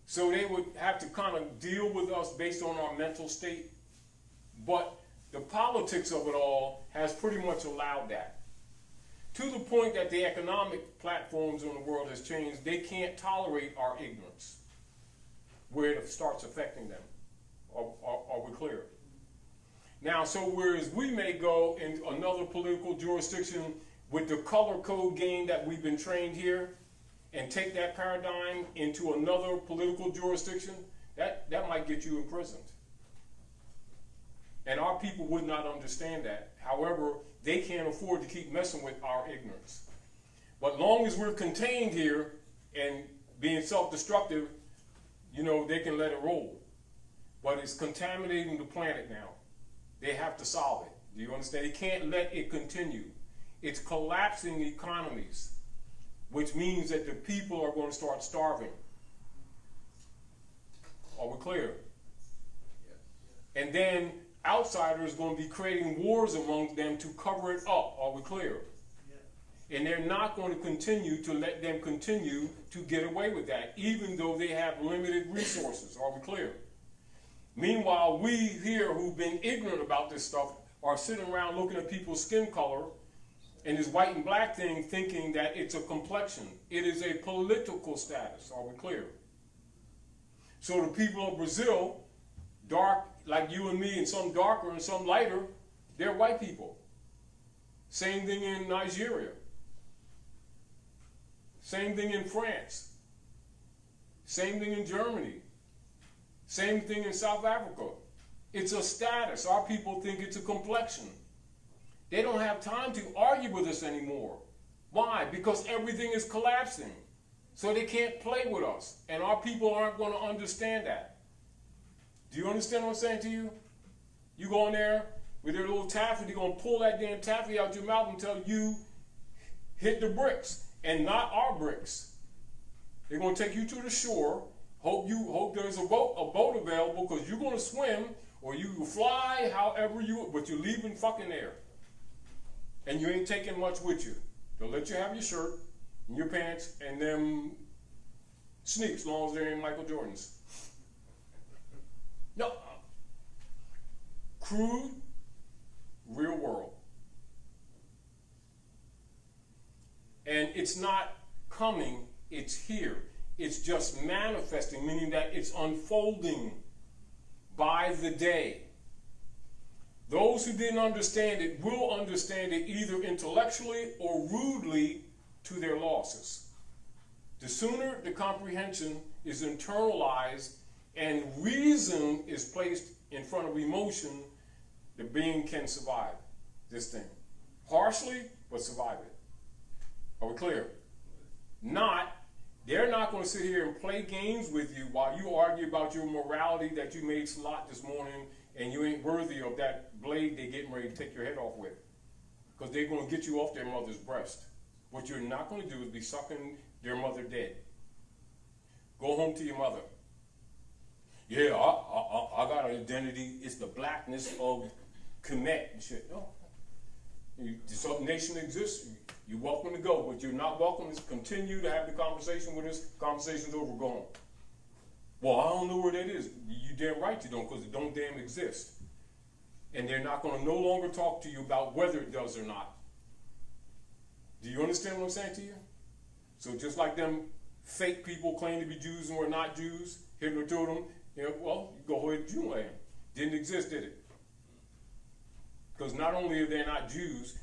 So they would have to kind of deal with us based on our mental state. But the politics of it all has pretty much allowed that. To the point that the economic platforms in the world has changed, they can't tolerate our ignorance, where it starts affecting them. Are we clear? Now, so whereas we may go in another political jurisdiction with the color code game that we've been trained here and take that paradigm into another political jurisdiction, that might get you imprisoned. And our people would not understand that. However, they can't afford to keep messing with our ignorance. But long as we're contained here and being self-destructive, you know, they can let it roll. But it's contaminating the planet now. They have to solve it. Do you understand? They can't let it continue. It's collapsing economies, which means that the people are going to start starving. Are we clear? Yeah. And then outsiders are going to be creating wars among them to cover it up. Are we clear? Yeah. And they're not going to continue to let them continue to get away with that, even though they have limited resources. Are we clear? Meanwhile, we here who've been ignorant about this stuff are sitting around looking at people's skin color and this white and black thing thinking that it's a complexion. It is a political status. Are we clear? So the people of Brazil, dark like you and me, and some darker and some lighter, they're white people. Same thing in Nigeria. Same thing in France. Same thing in Germany. Same thing in South Africa. It's a status. Our people think it's a complexion. They don't have time to argue with us anymore. Why? Because everything is collapsing. So they can't play with us. And our people aren't going to understand that. Do you understand what I'm saying to you? You go in there with your little taffy, they're going to pull that damn taffy out your mouth until you hit the bricks. And not our bricks. They're going to take you to the shore. Hope there's a boat available, because you're going to swim or you fly, but you're leaving fucking there. And you ain't taking much with you. They'll let you have your shirt and your pants and them sneaks, as long as they're in Michael Jordan's. No. Crude, real world. And it's not coming, it's here. It's just manifesting, meaning that it's unfolding by the day. Those who didn't understand it will understand it either intellectually or rudely to their losses. The sooner the comprehension is internalized and reason is placed in front of emotion, the being can survive this thing. Harshly, but survive it. Are we clear? They're not going to sit here and play games with you while you argue about your morality that you made slot this morning and you ain't worthy of that blade they're getting ready to take your head off with. Because they're going to get you off their mother's breast. What you're not going to do is be sucking their mother dead. Go home to your mother. Yeah, I got an identity. It's the blackness of Kemet and shit. No. Some nation exists. You're welcome to go, but you're not welcome to continue to have the conversation with us. Conversation's over, go home. Well, I don't know where that is. You damn right you don't, because it don't damn exist. And they're not going to no longer talk to you about whether it does or not. Do you understand what I'm saying to you? So just like them fake people claim to be Jews and were not Jews, Hitler told them, you know, well, you go ahead, Jew land. Didn't exist, did it? Because not only are they not Jews,